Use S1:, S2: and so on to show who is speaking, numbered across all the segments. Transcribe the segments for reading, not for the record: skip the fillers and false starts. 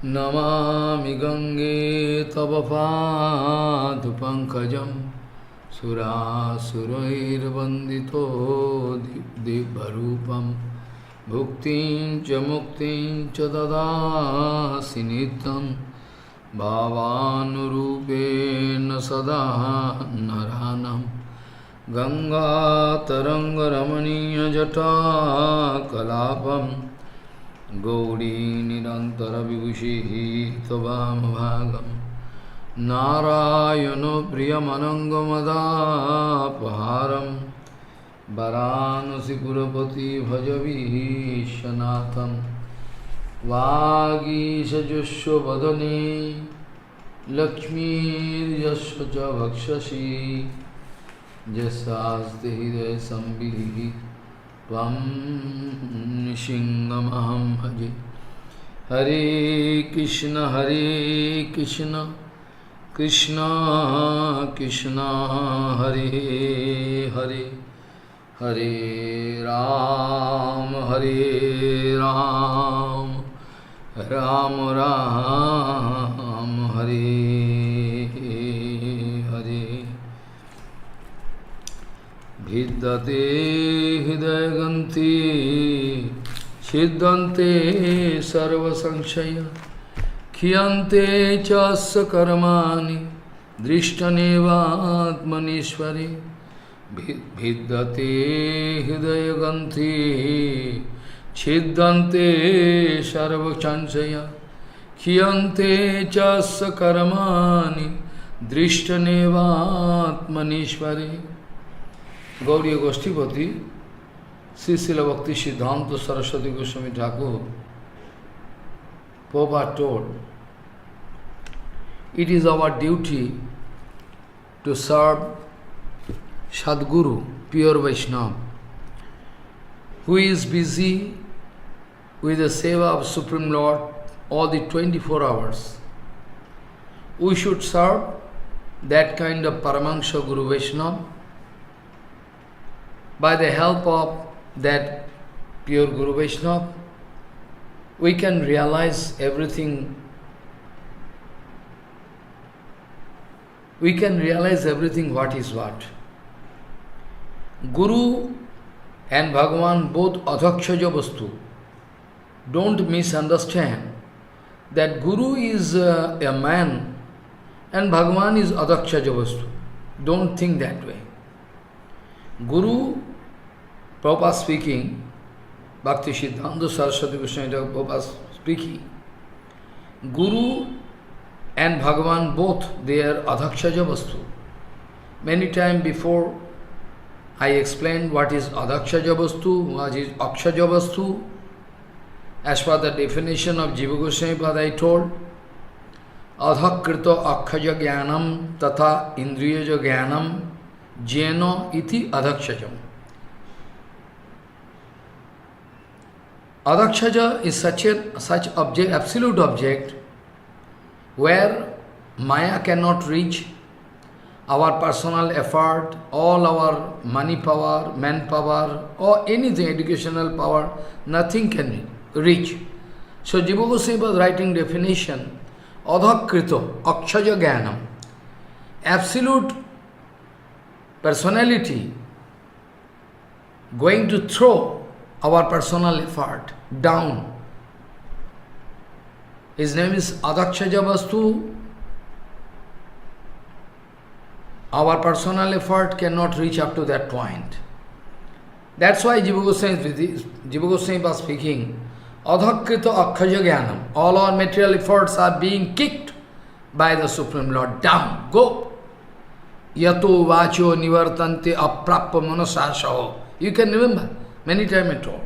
S1: Namami Gange Tava Padu Pankajam Surasurair Vandito Dibharupam Bhuktin cha muktin cha dadasi nityam Bhavanurupena sada naranam Ganga taranga ramaniya jata kalapam Gauri nirantara vibhushi tavam bhagam Narayano priyamanangamadapaharam Varanasi Purapati Bhajavishanatham Vāgīsa Jusho Vadani Lakshmi Yasya Cha Bhakshashi Jasaste Hidaya Sambihi Tvam Nishingamaham Bhaje Hare Krishna Krishna Krishna Hare Hare Hare Ram, Ram Ram, Hare Hare. Vidyate Hidayaganti Siddhante Sarva Sankshaya Khyante Chasya Karmani Drishtanevatmanishvari Vidyate Hidayaganti Chiddante Sarva Chanchaya Khyante Chasya Karamani Drishtanevatmanishvari. Gauriya Goshtipati Sri Srila Bhakti Siddhanta Saraswati Goswami Thakur Prabhupada told, it is our duty to serve Sadguru, pure Vaishnava, who is busy with the seva of Supreme Lord all the 24 hours. We should serve that kind of Paramahansa Guru Vaishnava. By the help of that pure Guru Vaishnava, we can realize everything. We can realize everything what is what. Guru and Bhagavan both adhakshaja vastu. Don't misunderstand that Guru is a man and Bhagavan is adhakshaja vastu. Don't think that way. Guru, Prabhupada speaking, Bhakti Siddhanta Saraswati Goswami Prabhupada speaking, Guru and Bhagavan both, they are adhakshaja vastu. Many times before I explained what is adhakshaja vastu, what is akshaja vastu. As per the definition of Jiva Goswami Pada I told, adhakrito akshaja jnanam tatha indriyaja jnanam jeno iti adhakshajam. Adhakshaja is such object, absolute object, where Maya cannot reach. Our personal effort, all our money power, manpower, or anything, educational power, nothing can reach. So Jiva Goswami was writing definition, adhakrito akshaja jnanam, absolute personality going to throw our personal effort down. His name is Adhakshaja Vastu. Our personal effort cannot reach up to that point. That's why Jiva Goswami was speaking, Adhakrita Akshaja Jnanam. All our material efforts are being kicked by the Supreme Lord. Down, go. Yato vacho nivartante aprappa manasasho. You can remember, many times I told.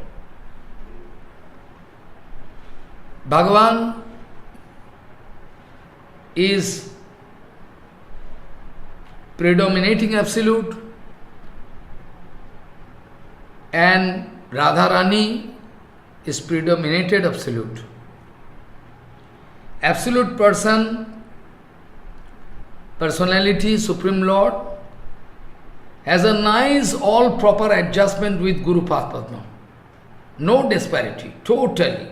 S1: Bhagavan is predominating absolute and Radharani is predominated absolute. Absolute person, personality, Supreme Lord, has a nice all proper adjustment with Guru Padma. No disparity, totally.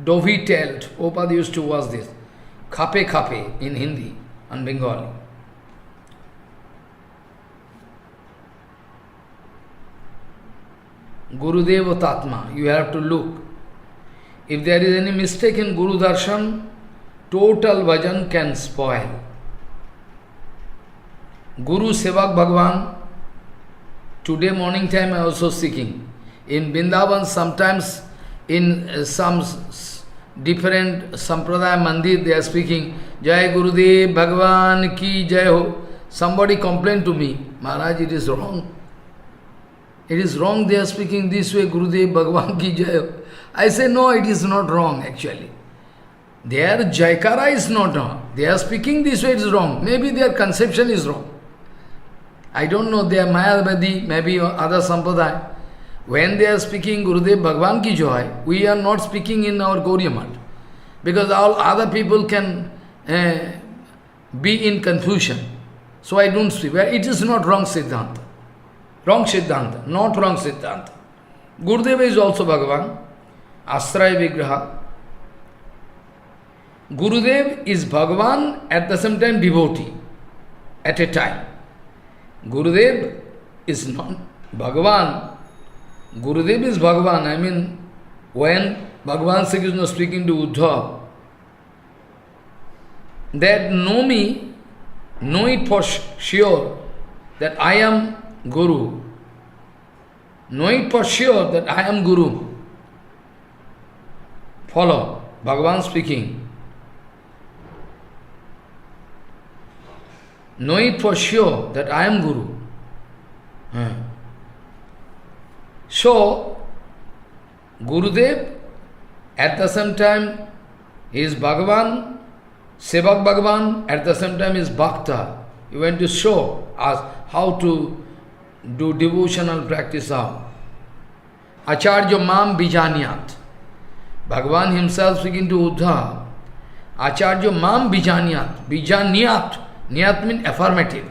S1: Dovi tailed. Prabhupada used to watch this. Khape khape in Hindi and Bengali. Gurudeva Tatma, you have to look. If there is any mistake in Guru Darshan, total bhajan can spoil. Guru Sevak Bhagavan, today morning time I also seeking. In Vrindavan, sometimes in some different Sampradaya Mandir, they are speaking, Jai Gurudev Bhagavan ki Jai ho. Somebody complained to me, Maharaj, it is wrong. It is wrong, they are speaking this way, Gurudev Bhagavan ki Jai ho. I say, no, it is not wrong actually. Their Jaikara is not wrong. They are speaking this way, it is wrong. Maybe their conception is wrong. I don't know, they are Mayavadi, maybe other Sampradaya. When they are speaking Gurudev Bhagavan ki Jai, we are not speaking in our Gauriya Math. Because all other people can be in confusion. So I don't speak. It is not wrong Siddhanta. Wrong Siddhanta, not wrong Siddhanta. Gurudeva is also Bhagavan. Asraya Vigraha. Gurudev is Bhagavan, at the same time devotee, at a time. Gurudev is not Bhagavan. Gurudev is Bhagavan. I mean, when Bhagavan Sri Krishna speaking to Uddhav, that know me, know it for sure that I am Guru. Know it for sure that I am Guru. Follow. Bhagavan speaking. Know it for sure that I am Guru. So, Gurudev, at the same time, is Bhagavan, Sevak Bhagavan, at the same time is Bhakta. You want to show us how to do devotional practice of Acharya Mam Bijanyat. Bhagavan himself speaking to Uddhav. Acharya Mam Bijanyat. Bijanyat. Niyat means affirmative.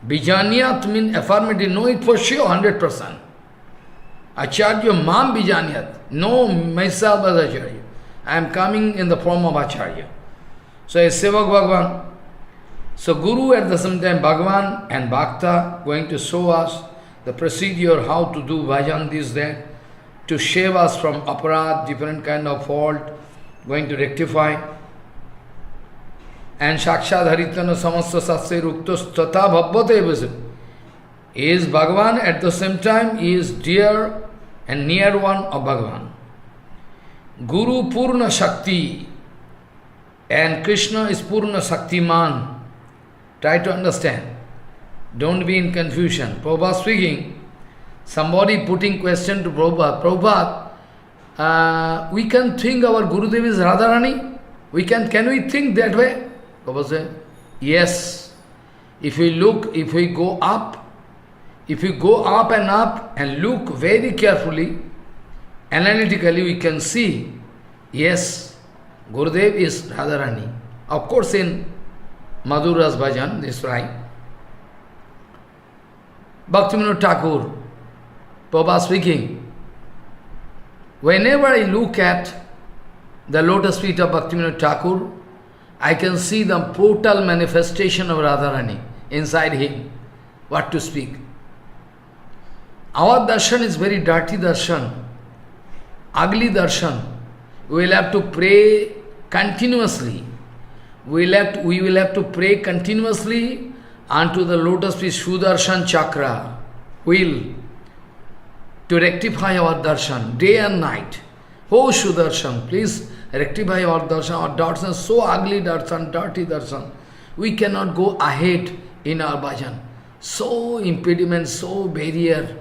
S1: Bijanyat means affirmative. Know it for sure, 100%. Acharya Mam Bijanyat. Know myself as Acharya. I am coming in the form of Acharya. So a Sevak Bhagavan. So Guru at the same time Bhagavan and Bhakta going to show us the procedure how to do bhajan, this, that, to save us from aparad, different kind of fault, going to rectify. And Shakshad Haritana Samasta Satsai Ruktos Tata Bhabbate is Bhagavan, at the same time he is dear and near one of Bhagavan. Guru Purna Shakti and Krishna is Purna Shaktiman. Try to understand. Don't be in confusion. Prabhupada speaking, somebody putting question to Prabhupada, Prabhupada, we can think our Gurudev is Radharani? Can we think that way? Prabhupada said, yes. If we look, if we go up and up and look very carefully, analytically, we can see, yes, Gurudev is Radharani. Of course, in Madhura's Bhajan, this is right. Bhaktivinoda Thakur, Prabhupada speaking, whenever I look at the lotus feet of Bhaktivinoda Thakur, I can see the total manifestation of Radharani inside him. What to speak? Our darshan is very dirty darshan, ugly darshan. We will have to pray continuously. We will have to pray continuously unto the lotus feet Sudarshan Chakra. Will to rectify our darshan day and night. Oh Sudarshan, please rectify our darshan. Our darshan is so ugly darshan, dirty darshan. We cannot go ahead in our bhajan. So impediment, so barrier.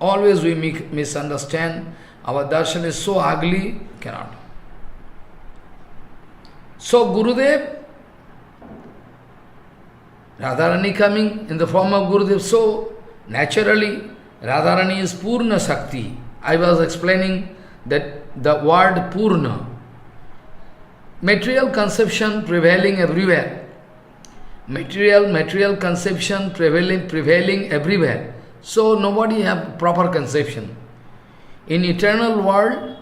S1: Always we misunderstand. Our darshan is so ugly, cannot. So Gurudev, Radharani coming in the form of Gurudev, so naturally Radharani is Purna Shakti. I was explaining that the word Purna, material conception prevailing everywhere. Material conception prevailing everywhere. So nobody have proper conception. In eternal world,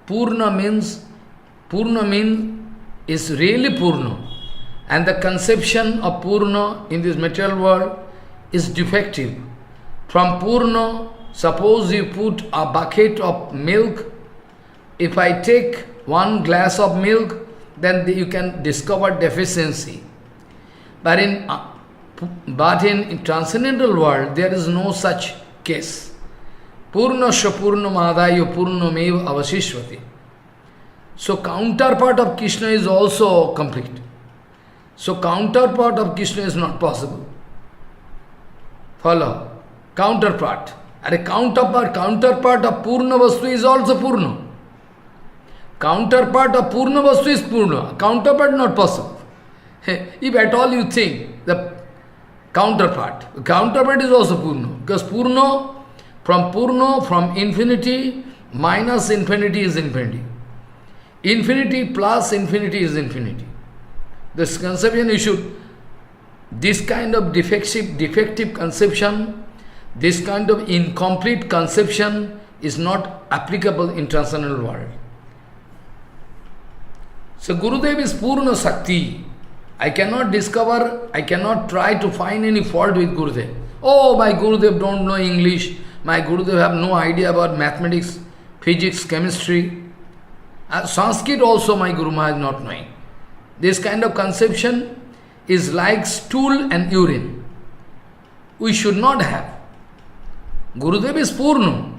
S1: Purna means is really Purna. And the conception of Purna in this material world is defective. From Purna, suppose you put a bucket of milk. If I take one glass of milk, then you can discover deficiency. But in transcendental world, there is no such case. Purnasya Purnamadayo Purnameva Avasishvati. So counterpart of Krishna is also complete. So counterpart of Krishna is not possible. Follow? Counterpart. And a counterpart of Purna Vastu is also Purna. Counterpart of Purna Vastu is Purna. Counterpart not possible. If at all you think the counterpart is also Purna. Because Purna, from infinity, minus infinity is infinity. Infinity plus infinity is infinity. This conception you should, this kind of defective conception, this kind of incomplete conception is not applicable in transcendental world. So Gurudev is Purna Sakti. I cannot try to find any fault with Gurudev. Oh, my Gurudev don't know English. My Gurudev have no idea about mathematics, physics, chemistry. Sanskrit also my Guru Maharaj not knowing. This kind of conception is like stool and urine. We should not have. Gurudev is Purna.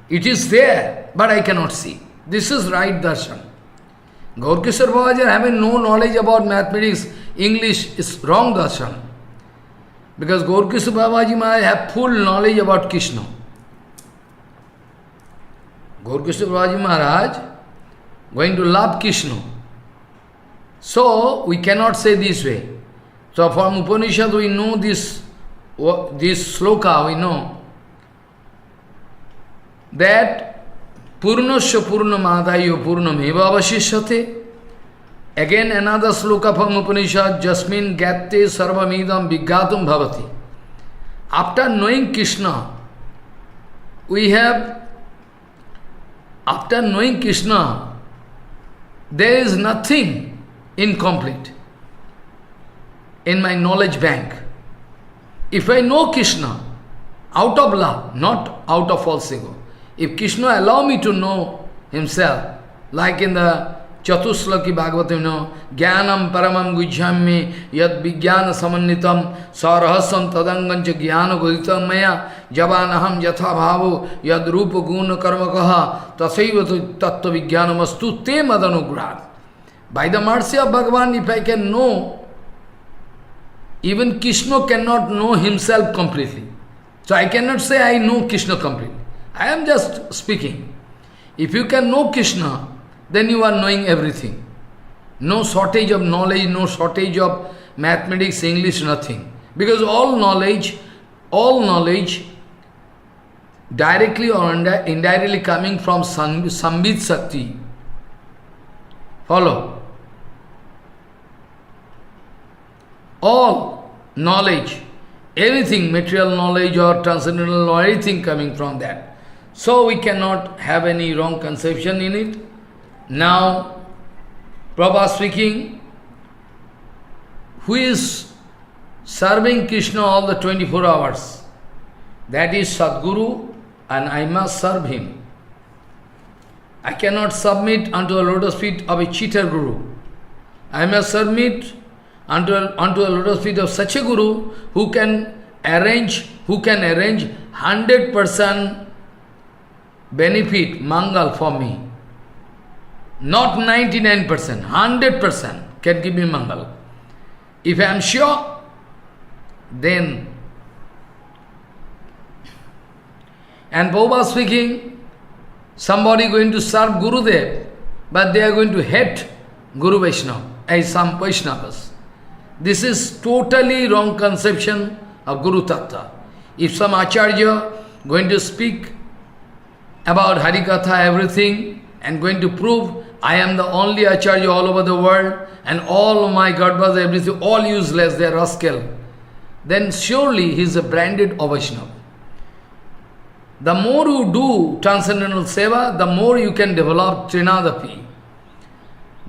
S1: It is there, but I cannot see. This is right darshan. Gaurkishore Babaji having no knowledge about mathematics, English is wrong darshan. Because Gaurkishore Babaji Maharaj have full knowledge about Krishna. Gaurkishore Babaji Maharaj going to love Krishna. So we cannot say this way. So from Upanishad we know this sloka, we know that Purnasya Purnamadayo Purnameva Avashishyate. Again another sloka from Upanishad, Jasmin Gatte Sarvamidam Vigatum Bhavati. After knowing Krishna, there is nothing incomplete in my knowledge bank. If I know Krishna out of love, not out of false ego, if Krishna allow me to know himself, like in the Chatuslaki Bhagavatam, you know, Jnanam Paramam Gujjhami Yad Vijnana Samannitam Sarahasam Tadangancha Jnana Goditam Maya Javanaham Yatha Bhavo Yad Rupa Guna Karmakaha Tasaiva Tattva Vijnanamastu Te Madanugrad. By the mercy of Bhagavan, if I can know, even Krishna cannot know himself completely. So I cannot say I know Krishna completely. I am just speaking. If you can know Krishna, then you are knowing everything. No shortage of knowledge, no shortage of mathematics, English, nothing. Because all knowledge, directly or indirectly coming from Sambit Sakti. Follow? All knowledge, everything, material knowledge or transcendental knowledge, everything coming from that. So we cannot have any wrong conception in it. Now, Prabhupada speaking, who is serving Krishna all the 24 hours? That is Sadguru, and I must serve him. I cannot submit unto a lotus feet of a cheater Guru. I must submit unto a lotus feet of such a Guru who can arrange 100% benefit, mangal for me. Not 99%, 100% can give me mangal. If I am sure, then. And Prabhupada speaking, somebody going to serve Gurudev, but they are going to hate Guru Vaishnava, as some Vaishnavas. This is totally wrong conception of Guru Tattva. If some Acharya going to speak about Harikatha, everything, and going to prove I am the only Acharya all over the world, and all my Gadvas, everything, all useless, they are rascal, then surely he is a branded Vaishnava. The more you do transcendental seva, the more you can develop trinadapi.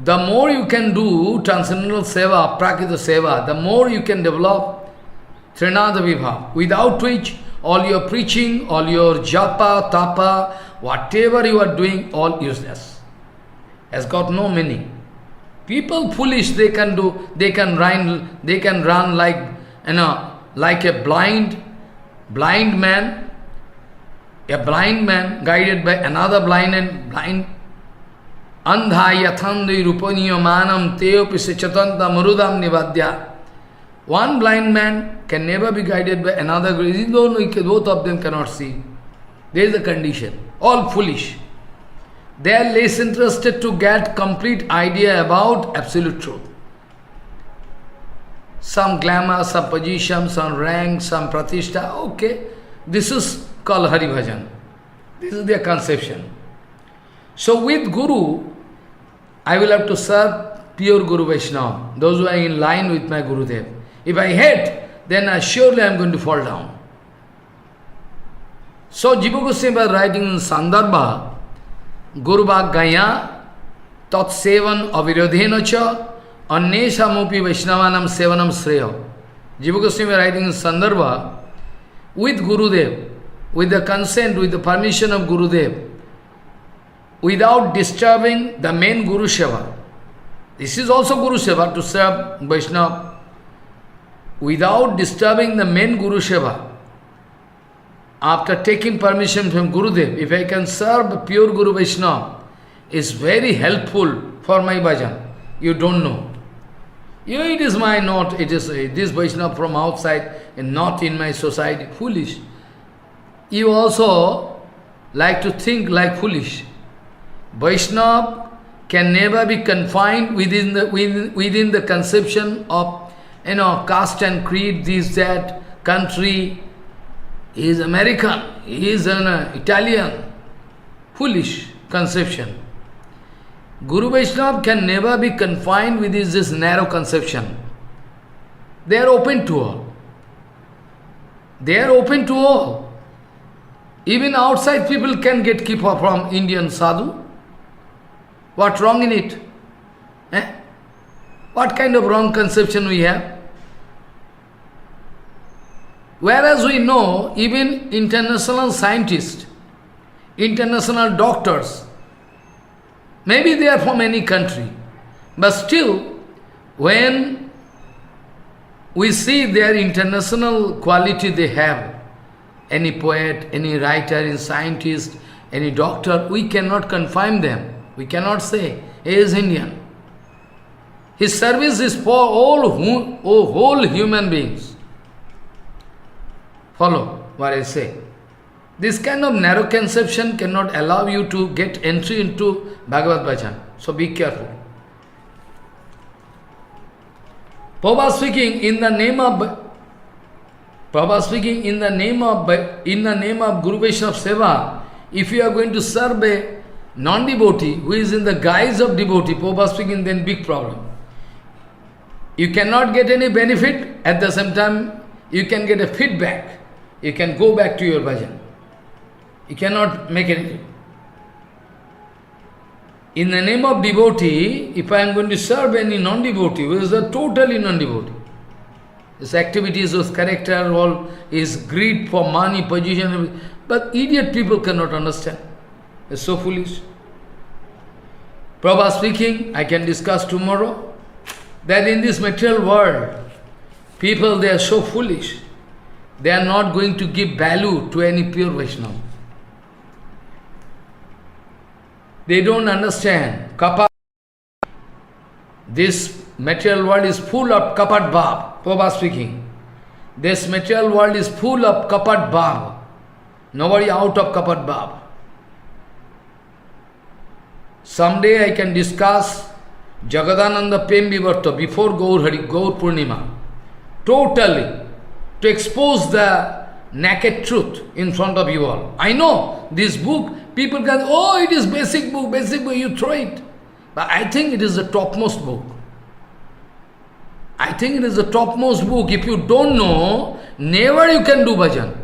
S1: The more you can do transcendental seva, prakita seva, the more you can develop trinadapi bhav. Without which, all your preaching, all your japa, tapa, whatever you are doing, all useless. Has got no meaning. People foolish, they can run like a blind man. A blind man guided by another blind. Andha yathandi rupaniyo manam teopi sechatanta marudam nivadya. One blind man can never be guided by another, though both of them cannot see. There is a condition. All foolish. They are less interested to get complete idea about absolute truth. Some glamour, some position, some rank, some pratishtha, okay. This is called Hari Bhajan. This is their conception. So with Guru, I will have to serve pure Guru Vaishnava, those who are in line with my Gurudev. If I hate, then surely I am going to fall down. So Jiva Goswami was writing in Sandarbha, Guru Bhagaya, Tat Sevan Avirodhena Cha, Anneshamopi Vaishnavanam Sevanam Sreya. Jiva Goswami was writing in Sandarbha, with Gurudev, with the consent, with the permission of Gurudev, without disturbing the main Guru Seva. This is also Guru Seva, to serve Vaishnava. Without disturbing the main Guru Seva, after taking permission from Gurudev, if I can serve pure Guru Vaishnava, is very helpful for my bhajan. You don't know. It is my not, it is this Vaishnava from outside and not in my society. Foolish. You also like to think like foolish. Vaishnava can never be confined within the conception of caste and creed, this, that, country. He is American, he is an Italian. Foolish conception. Guru Vaishnava can never be confined within this narrow conception. They are open to all. They are open to all. Even outside people can get kippa from Indian sadhu. What wrong in it? What kind of wrong conception we have? Whereas we know, even international scientists, international doctors, maybe they are from any country, but still, when we see their international quality they have, any poet, any writer, any scientist, any doctor, we cannot confine them. We cannot say, he is Indian. His service is for all human beings. Follow what I say. This kind of narrow conception cannot allow you to get entry into Bhagavad Bhajan. So be careful. Prabhupada speaking in the name of Guru Vaishnava Seva, if you are going to serve a non-devotee who is in the guise of devotee, Prabhupada speaking, then big problem. You cannot get any benefit, at the same time you can get a feedback. You can go back to your bhajan. You cannot make anything. In the name of devotee, if I am going to serve any non-devotee, who is a totally non-devotee, his activities, his character, all is greed for money, position, but idiot people cannot understand. It's so foolish. Prabhupada speaking, I can discuss tomorrow, that in this material world, people, they are so foolish. They are not going to give value to any pure Vaishnava. They don't understand. This material world is full of kapat bhav. Prabhupada speaking. This material world is full of kapat bhav. Nobody out of kapat bhav. Someday I can discuss Jagadananda Prem Vivarta before Gaur Purnima. Totally. To expose the naked truth in front of you all. I know this book, people can, oh, it is basic book, you throw it. But I think it is the topmost book. I think it is the topmost book. If you don't know, never you can do bhajan.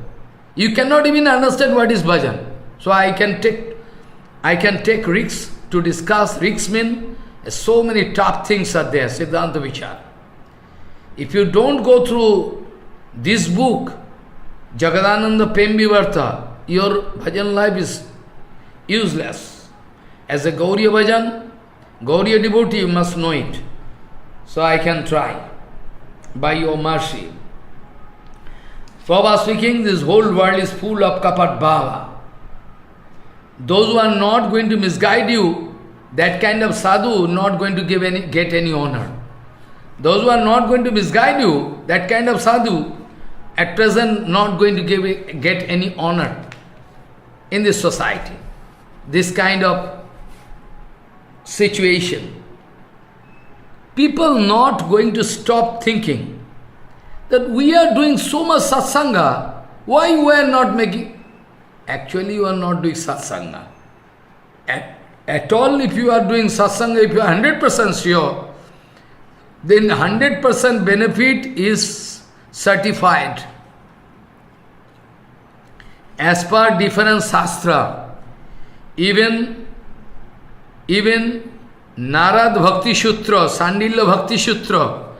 S1: You cannot even understand what is bhajan. So I can take risks to discuss. Risks mean so many tough things are there, Siddhanta Vichar. If you don't go through this book, Jagadananda Pembivarta, your bhajan life is useless. As a Gauriya bhajan, Gauriya devotee, you must know it. So I can try, by your mercy. Prabhupada speaking, this whole world is full of kapat bhava. Those who are not going to misguide you, that kind of sadhu not going to get any honor. Those who are not going to misguide you, that kind of sadhu, at present not going to get any honor in this society. This kind of situation. People not going to stop thinking that we are doing so much satsanga, why we are not making? Actually, you are not doing satsanga. At all, if you are doing satsanga, if you are 100% sure, then 100% benefit is certified. As per different sastra, even Narad Bhakti Sutra, Sandilya Bhakti Sutra,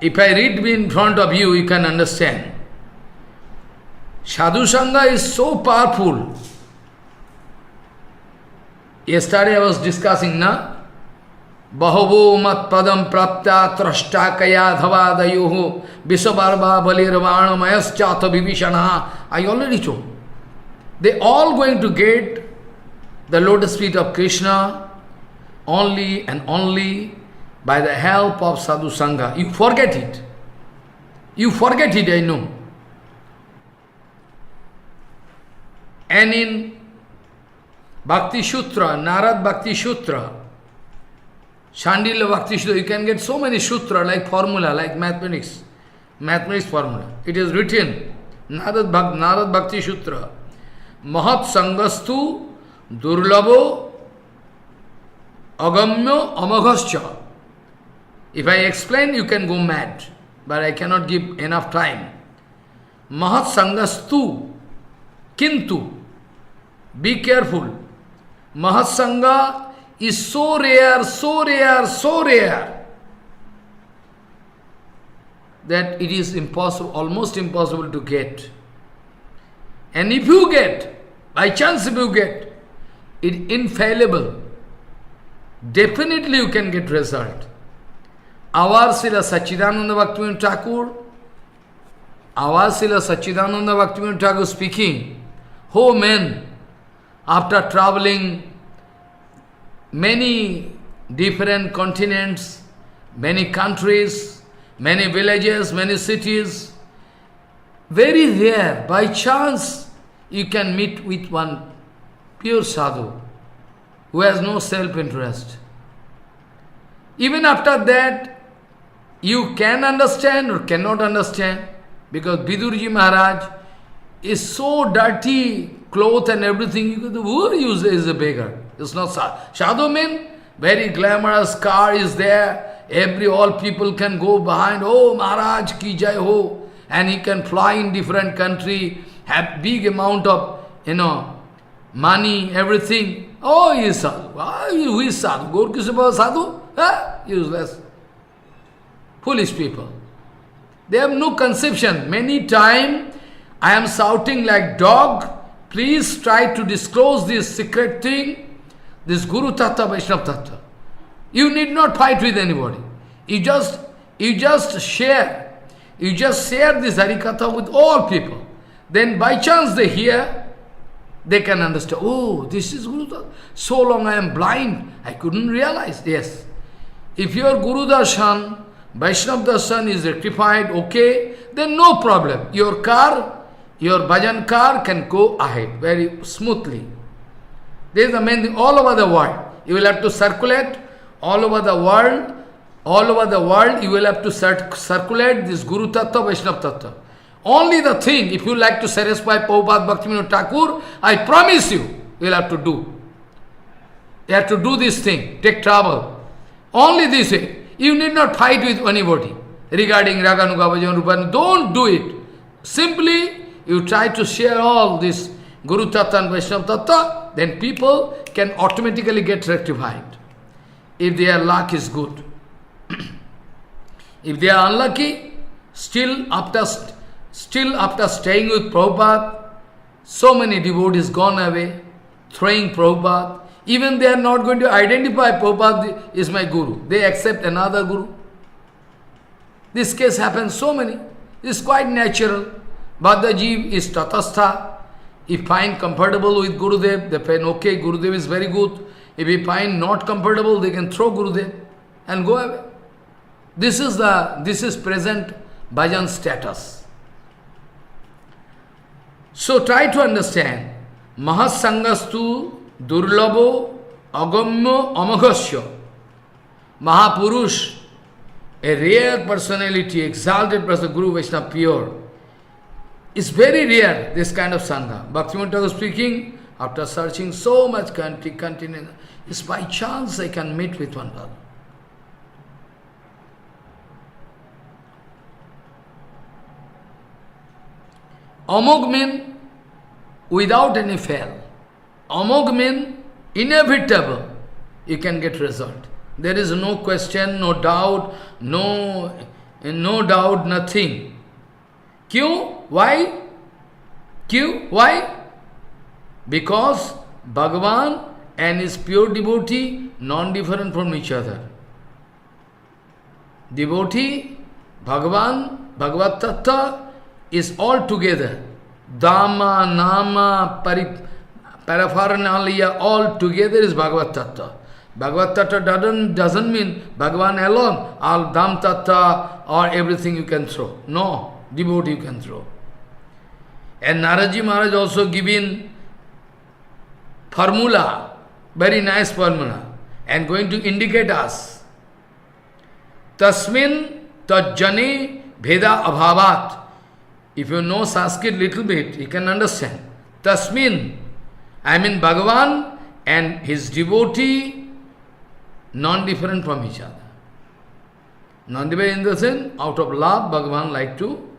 S1: if I read in front of you, you can understand. Sadhu Sangha is so powerful. Yesterday I was discussing, na? Bahavo mat padam prapta trashta kaya dhavadayuhu visabarba balirvana mayaschata vibhishana. I already told. They all going to get the lotus feet of Krishna only and only by the help of Sadhu Sangha. You forget it. You forget it, I know. And in Bhakti Sutra, Narad Bhakti Sutra, Shandilya Bhakti Sutra, you can get so many sutra like formula, like mathematics formula. It is written, Narad Bhakti Sutra, Mahat Sangastu Durlabo Agamyo Amaghascha. If I explain, you can go mad, but I cannot give enough time. Mahat Sangastu Kintu. Be careful. Mahatsanga is so rare, so rare, so rare that it is impossible, almost impossible to get. And if you get, by chance if you get, it infallible. Definitely you can get result. Our Srila Sachidananda Bhaktivinoda Thakur speaking, oh men, after traveling many different continents, many countries, many villages, many cities, very rare, by chance, you can meet with one pure sadhu who has no self-interest. Even after that, you can understand or cannot understand, because Vidurji Maharaj is so dirty, cloth and everything, who is a beggar? It's not sadhu. Sadhu means very glamorous car is there, all people can go behind, oh Maharaj ki jai ho, and he can fly in different country, have big amount of, money, everything. Oh, he is sadhu. Who is sadhu? Gaur Kisabha sadhu? Useless. Foolish people. They have no conception. Many times I am shouting like dog, please try to disclose this secret thing, this Guru Tattva, Vaishnava Tattva. You need not fight with anybody. You just share this Harikatha with all people. Then by chance they hear, they can understand, oh, this is Guru Tattva. So long I am blind, I couldn't realize. Yes. If your Guru Darshan, Vaishnava Darshan is rectified, okay, then no problem. Your bhajan car can go ahead very smoothly. This is the main thing all over the world. You will have to circulate all over the world. All over the world, you will have to circulate this Guru Tattva, Vaishnava Tattva. Only the thing, if you like to satisfy Prabhupada Bhaktivinoda Thakur, I promise you will have to do. You have to do this thing, take trouble. Only this way. You need not fight with anybody regarding Raganuga Bhajan Rupan. Don't do it. Simply, you try to share all this Guru Tattva and Vaishnava Tattva, then people can automatically get rectified, if their luck is good. If they are unlucky, still after staying with Prabhupada, so many devotees gone away, throwing Prabhupada. Even they are not going to identify Prabhupada is my Guru. They accept another Guru. This case happens so many. It's quite natural. Bhaddaji is tatastha. If find comfortable with Gurudev, they find okay, Gurudev is very good. If he find not comfortable, they can throw Gurudev and go away. This is present bhajan status. So try to understand. Mahasangastu durlabo agamyo amaghasya. Mahapurush, a rare personality, exalted person, Guru Vaishnava pure. It's very rare, this kind of Sangha. Bhaktivinoda Thakur speaking, after searching so much continent, it's by chance I can meet with one brother. Amog mean without any fail. Amog mean inevitable. You can get result. There is no question, no doubt, no doubt, nothing. Kyun? Why? Kyun? Why? Because Bhagavan and his pure devotee non-different from each other. Devotee, Bhagavan, Bhagavad Tattva is all together. Dhamma, Nama, Parapharnalia, all together is Bhagavad Tattva. Bhagavad Tattva doesn't mean Bhagavan alone, all Dham Tattva or everything you can throw. No, devotee you can throw. And Naraji Maharaj also given formula, very nice formula, and going to indicate us. Tasmin tajjane bheda abhavat. If you know Sanskrit little bit, you can understand. Tasmin, I mean Bhagavan and his devotee, non-different from each other. Non-different in the sense, out of love, Bhagavan like to,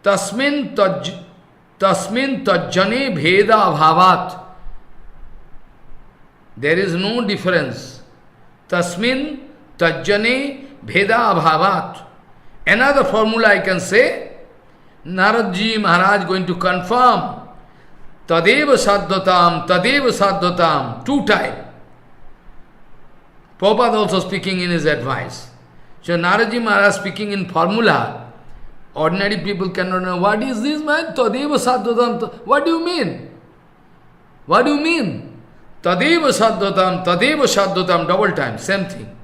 S1: Tasmin tajjane bheda abhavat. There is no difference. Tasmin tajjane bheda abhavat. Another formula I can say, Naradji Maharaj going to confirm Tadeva sadhatam, 2 times. Prabhupada also speaking in his advice. So Naradji Maharaj speaking in formula. Ordinary people cannot know, what is this man? Tadeva sadhatam. What do you mean? What do you mean? Tadeva sadhatam, double time, same thing.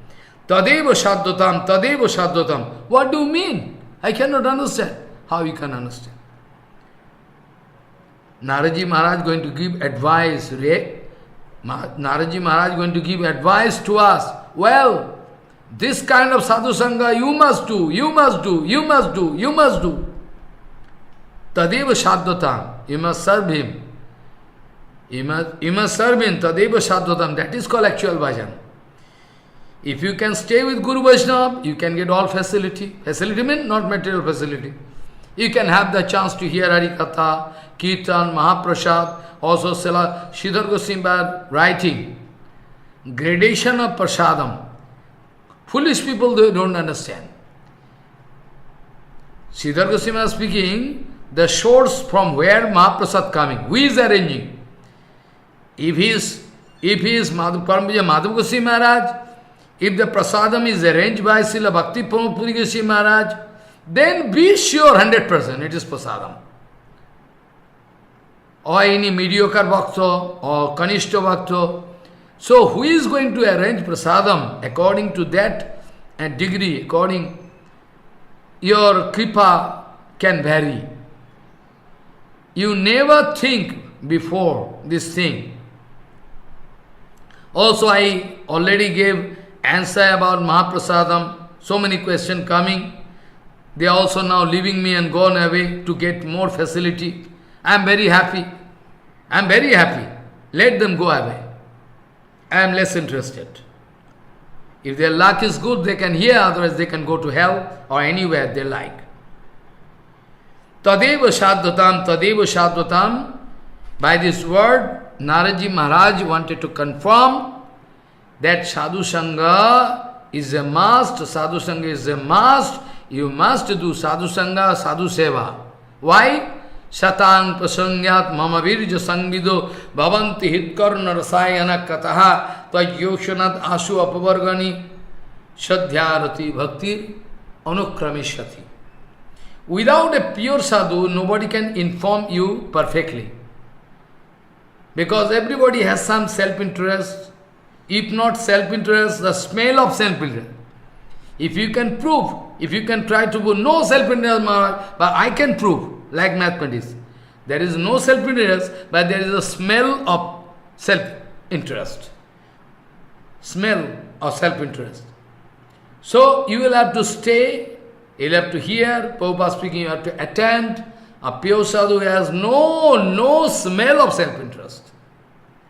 S1: Tadeva sadhatam. What do you mean? I cannot understand. How you can understand? Naraji Maharaj going to give advice. Naraji Maharaj going to give advice to us. Well, this kind of sadhu sangha you must do, you must do, you must do, you must do. Tadeva sadhatam. You must serve him. You must serve him. Tadeva sadhatam. That is called actual bhajan. If you can stay with Guru Vaishnava, you can get all facility. Facility means not material facility. You can have the chance to hear Harikatha, Kirtan, Mahaprasad, also Sridhar Goswami writing. Gradation of prasadam. Foolish people, they don't understand. Sridhar Goswami speaking, the source from where Mahaprasad coming, who is arranging? If he is Paramahansa Madhav Goswami Maharaj, if the prasadam is arranged by Srila Bhakti Pramod Puri Goswami Maharaj, then be sure 100% it is prasadam. Or any mediocre bhakta or kanishta bhakta. So who is going to arrange prasadam according to that degree, according your kripa can vary. You never think before this thing. Also I already gave answer about Mahaprasadam, so many questions coming. They are also now leaving me and gone away to get more facility. I am very happy. I am very happy. Let them go away. I am less interested. If their luck is good, they can hear, otherwise they can go to hell or anywhere they like. Tadeva Shadvatam. By this word, Naraji Maharaj wanted to confirm that Sadhu Sangha is a must, Sadhu Sangha is a must. You must do Sadhu Sangha, Sadhu Seva. Why? Shatan prasangyat mama virja sangvido bhavanti hitkarna rasayana kataha tajyoshanat asu apavargani shadhyarati bhakti anukramishati. Without a pure sadhu, nobody can inform you perfectly. Because everybody has some self-interest. If not self-interest, the smell of self-interest. If you can prove, if you can try to prove no self-interest, but I can prove, like mathematics, there is no self-interest, but there is a smell of self-interest. Smell of self-interest. So you will have to stay, you will have to hear, Prabhupada speaking, you have to attend. A pure sadhu has no smell of self-interest.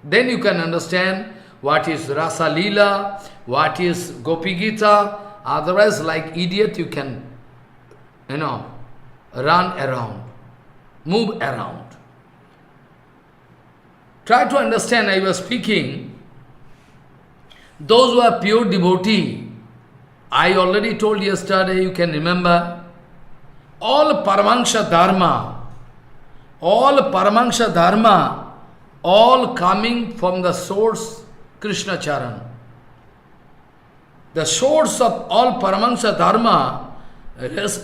S1: Then you can understand what is Rasa Leela, what is Gopi Gita. Otherwise, like idiot, you can, run around, move around. Try to understand, I was speaking, those who are pure devotee, I already told yesterday, you can remember, all Paramahansa Dharma, all coming from the source Krishna Charan. The source of all Paramahansa Dharma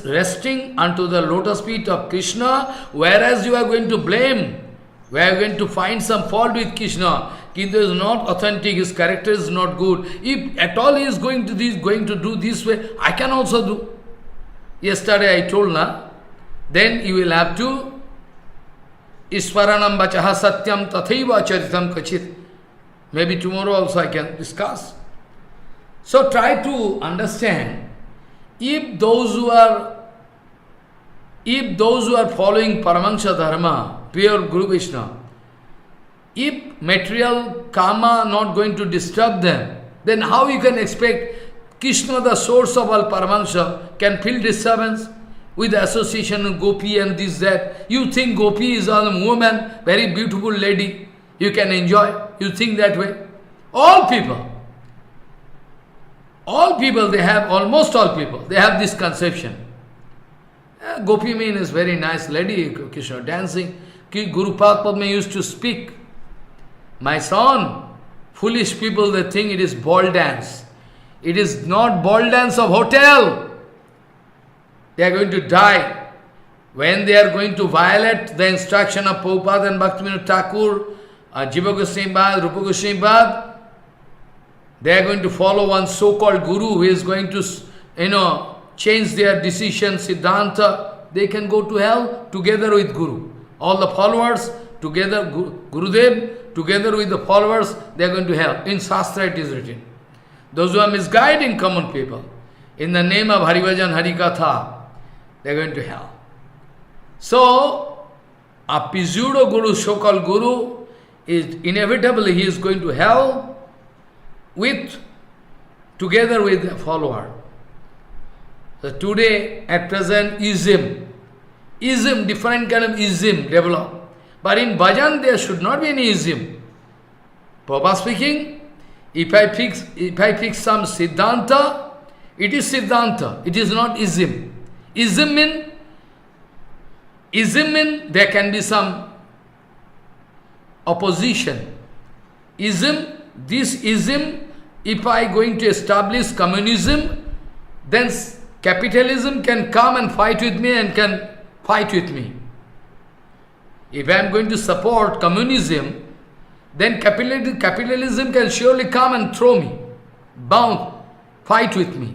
S1: resting unto the lotus feet of Krishna, whereas you are going to blame, we are going to find some fault with Krishna. Krishna is not authentic, his character is not good. If at all he is going to do this way, I can also do. Yesterday I told, then you will have to Iswaranam Vachaha Satyam Tathaiva Charitam Kachit. Maybe tomorrow also I can discuss. So try to understand, if those who are following Paramahansa Dharma, pure Guru Vishnu, if material karma not going to disturb them, then how you can expect Krishna, the source of all Paramahansa, can feel disturbance with the association of Gopi and this, that. You think Gopi is a woman, very beautiful lady, you can enjoy, you think that way. All people, they have, almost all people, they have this conception. Gopi means very nice lady, Krishna dancing. Guru Padma used to speak, my son, foolish people, they think it is ball dance. It is not ball dance of hotel. They are going to die. When they are going to violate the instruction of Prabhupada and Bhaktivinoda Thakur, Jiva Goswami Pad, Rupa Goswami Pad, they are going to follow one so-called guru who is going to, change their decision, Siddhanta. They can go to hell together with Guru. All the followers together, Gurudev, together with the followers, they are going to hell. In Shastra it is written. Those who are misguiding common people, in the name of Harivajan, Harikatha, they are going to hell. So, a Pisudo Guru, so-called Guru, is inevitably he is going to hell together with the follower. So today, at present, ism, different kind of ism develop. But in bhajan there should not be any ism. Prabhupada speaking, if I fix some Siddhanta, it is Siddhanta, it is not ism. Ism mean there can be some opposition. This ism, if I going to establish communism, then capitalism can come and fight with me and can fight with me. If I am going to support communism, then capitalism can surely come and throw me, fight with me.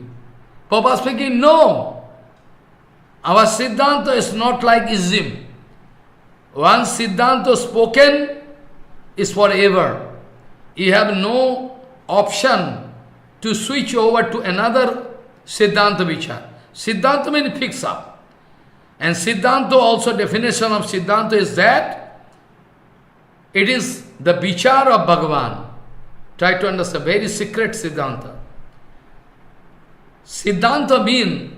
S1: Prabhupada speaking, no. Our Siddhanta is not like ism. Once Siddhanta spoken is forever. You have no option to switch over to another Siddhanta Vichar. Siddhanta means fix up. And Siddhanta also, definition of Siddhanta is that it is the Vichar of Bhagavan. Try to understand, very secret Siddhanta. Siddhanta mean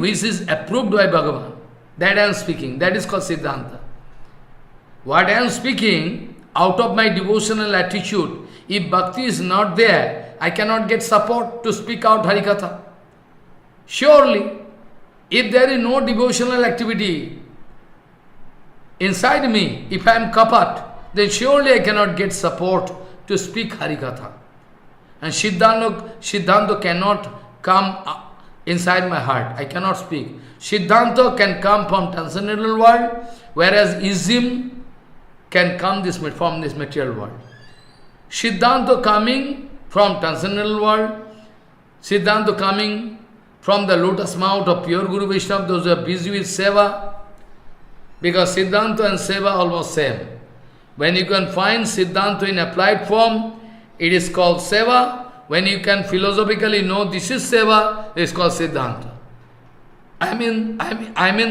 S1: which is approved by Bhagavan. That I am speaking. That is called Siddhanta. What I am speaking, out of my devotional attitude, if bhakti is not there, I cannot get support to speak out Harikatha. Surely, if there is no devotional activity inside me, if I am kapat, then surely I cannot get support to speak Harikatha. And Siddhanta cannot come inside my heart. I cannot speak. Siddhanta can come from transcendental world, whereas ism can come from this material world. Siddhanta coming from transcendental world, Siddhanta coming from the lotus mouth of pure Guru Vaishnava, those who are busy with seva, because Siddhanta and seva are almost same. When you can find Siddhanta in applied form, it is called seva. When you can philosophically know this is seva, it is called Siddhanta. I mean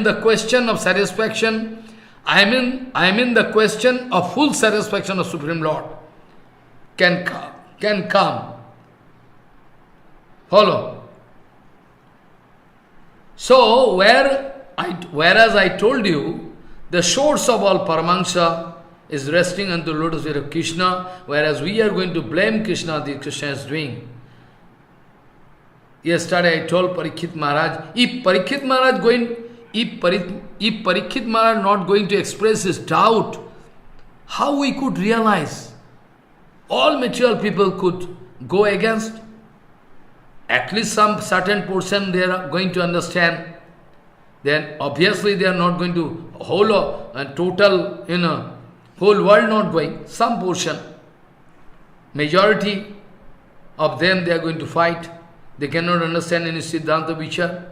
S1: the question of satisfaction. I mean the question of full satisfaction of Supreme Lord can come. Follow. So whereas I told you the source of all Paramahansa is resting on the lotus feet of Krishna, whereas we are going to blame Krishna, the Krishna is doing. Yesterday I told Parikshit Maharaj, if Parikshit Maharaj not going to express his doubt, how we could realize all material people could go against? At least some certain portion they are going to understand. Then obviously they are not going to total, whole world not going, some portion. Majority of them they are going to fight. They cannot understand any Siddhanta Vichar.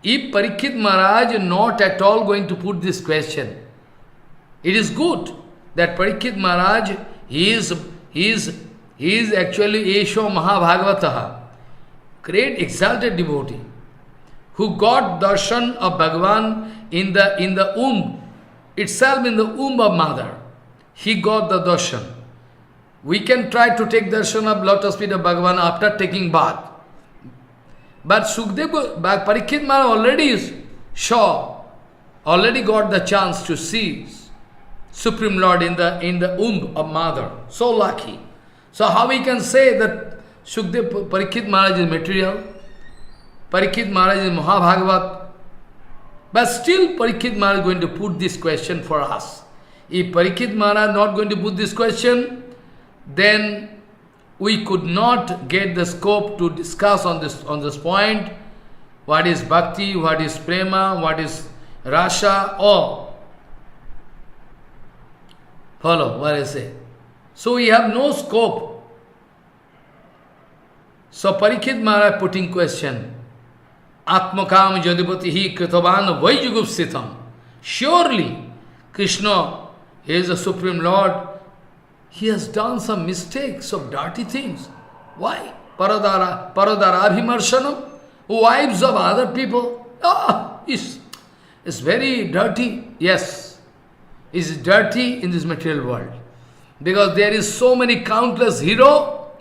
S1: If Parikshit Maharaj not at all going to put this question, it is good that Parikshit Maharaj he is actually Esho Mahabhagavataha, great exalted devotee, who got darshan of Bhagavan in the womb, itself in the womb of mother. He got the darshan. We can try to take darshan of lotus feet of Bhagavan after taking bath. But Parikshit Maharaj already is sure, already got the chance to see Supreme Lord in the womb of mother. So lucky. So how we can say that Parikshit Maharaj is material, Parikshit Maharaj is Mahabhagavat, but still Parikshit Maharaj is going to put this question for us. If Parikshit Maharaj is not going to put this question, then we could not get the scope to discuss on this point, what is bhakti, what is prema, what is rasa, or follow what I say. So we have no scope. So Parikshit Maharaj putting question, Atmakam Jadipati hi kritavan vaijugupsitam. Surely Krishna is the Supreme Lord. He has done some mistakes of dirty things. Why? Paradara abhimarshanam, wives of other people. It's very dirty. Yes, it's dirty in this material world. Because there is so many countless hero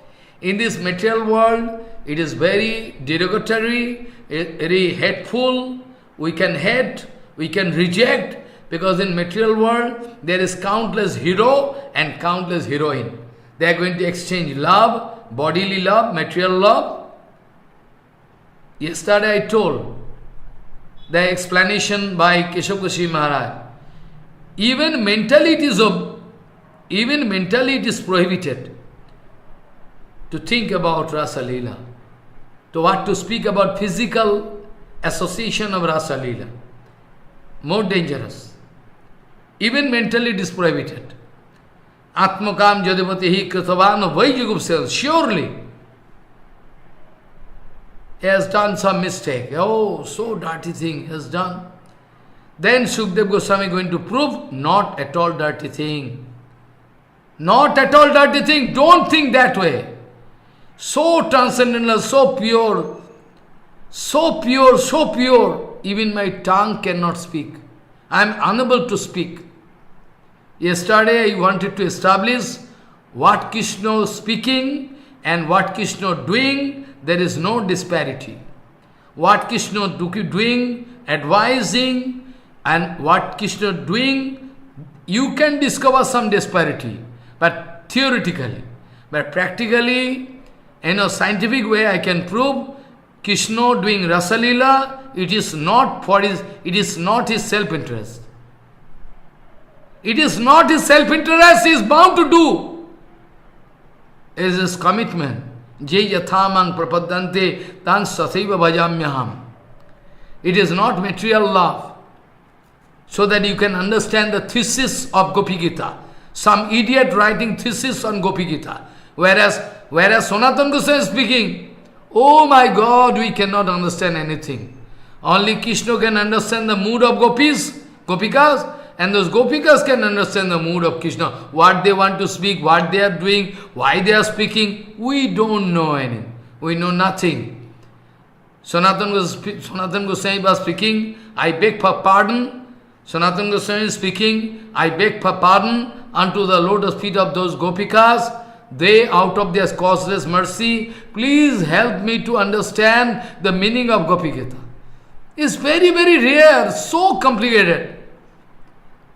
S1: in this material world. It is very derogatory, very hateful. We can hate, we can reject. Because in material world, there is countless hero and countless heroine. They are going to exchange love, bodily love, material love. Yesterday I told the explanation by Keshav Goswami Maharaj. Even mentally it is prohibited to think about Rasa Leela. To speak about physical association of Rasa Leela. More dangerous. Even mentally it is prohibited. Atmakam Jadipati hi kritavan vaijugupsitam. Surely he has done some mistake. Oh, so dirty thing he has done. Then Sukdev Goswami going to prove not at all dirty thing. Not at all dirty thing. Don't think that way. So transcendental, so pure, so pure, so pure. Even my tongue cannot speak. I am unable to speak. Yesterday I wanted to establish what Krishna is speaking and what Krishna is doing. there is no disparity. What Krishna doing, advising, and what Krishna doing, you can discover some disparity, but theoretically. But practically, in a scientific way, I can prove Krishna doing Rasa Leela, it is not his self-interest. It is not his self-interest, he is bound to do. It is his commitment. Je yathamang prapadante tan sathaiva bhajamyaham. It is not material love. So that you can understand the thesis of Gopi Gita. Some idiot writing thesis on Gopi Gita. Whereas Sanatana Goswami is speaking, oh my God, we cannot understand anything. Only Krishna can understand the mood of Gopikas, and those Gopikas can understand the mood of Krishna. What they want to speak, what they are doing, why they are speaking, we don't know anything. We know nothing. Sanatana Goswami was speaking, I beg for pardon. Sanatana Goswami is speaking, I beg for pardon unto the lotus feet of those Gopikas. They, out of their causeless mercy, please help me to understand the meaning of Gopi Gita. It's very, very rare, so complicated.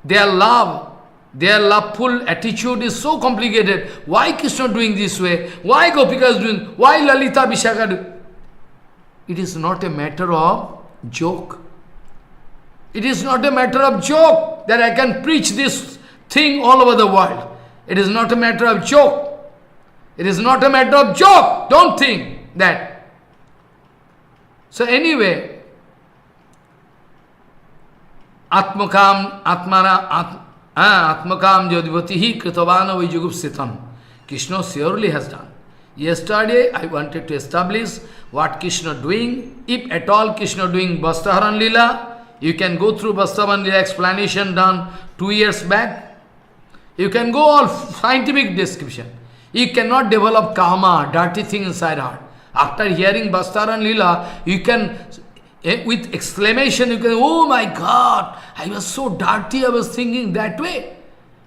S1: Their loveful attitude is so complicated. Why Krishna doing this way? Why Gopika is doing? Why Lalita Vishaka doing? It is not a matter of joke. It is not a matter of joke that I can preach this thing all over the world. It is not a matter of joke. It is not a matter of joke. Don't think that. So anyway, Atmakam Jodhivatihi Kritavana Vijugupsitam. Krishna surely has done. Yesterday I wanted to establish what Krishna doing. If at all Krishna doing Vastaharan Lila, you can go through Vastaharan Lila explanation done 2 years back. You can go all scientific description. You cannot develop kama, dirty thing inside heart. After hearing Vastaharan Lila, you can, with exclamation, you can, oh my God, I was so dirty, I was thinking that way.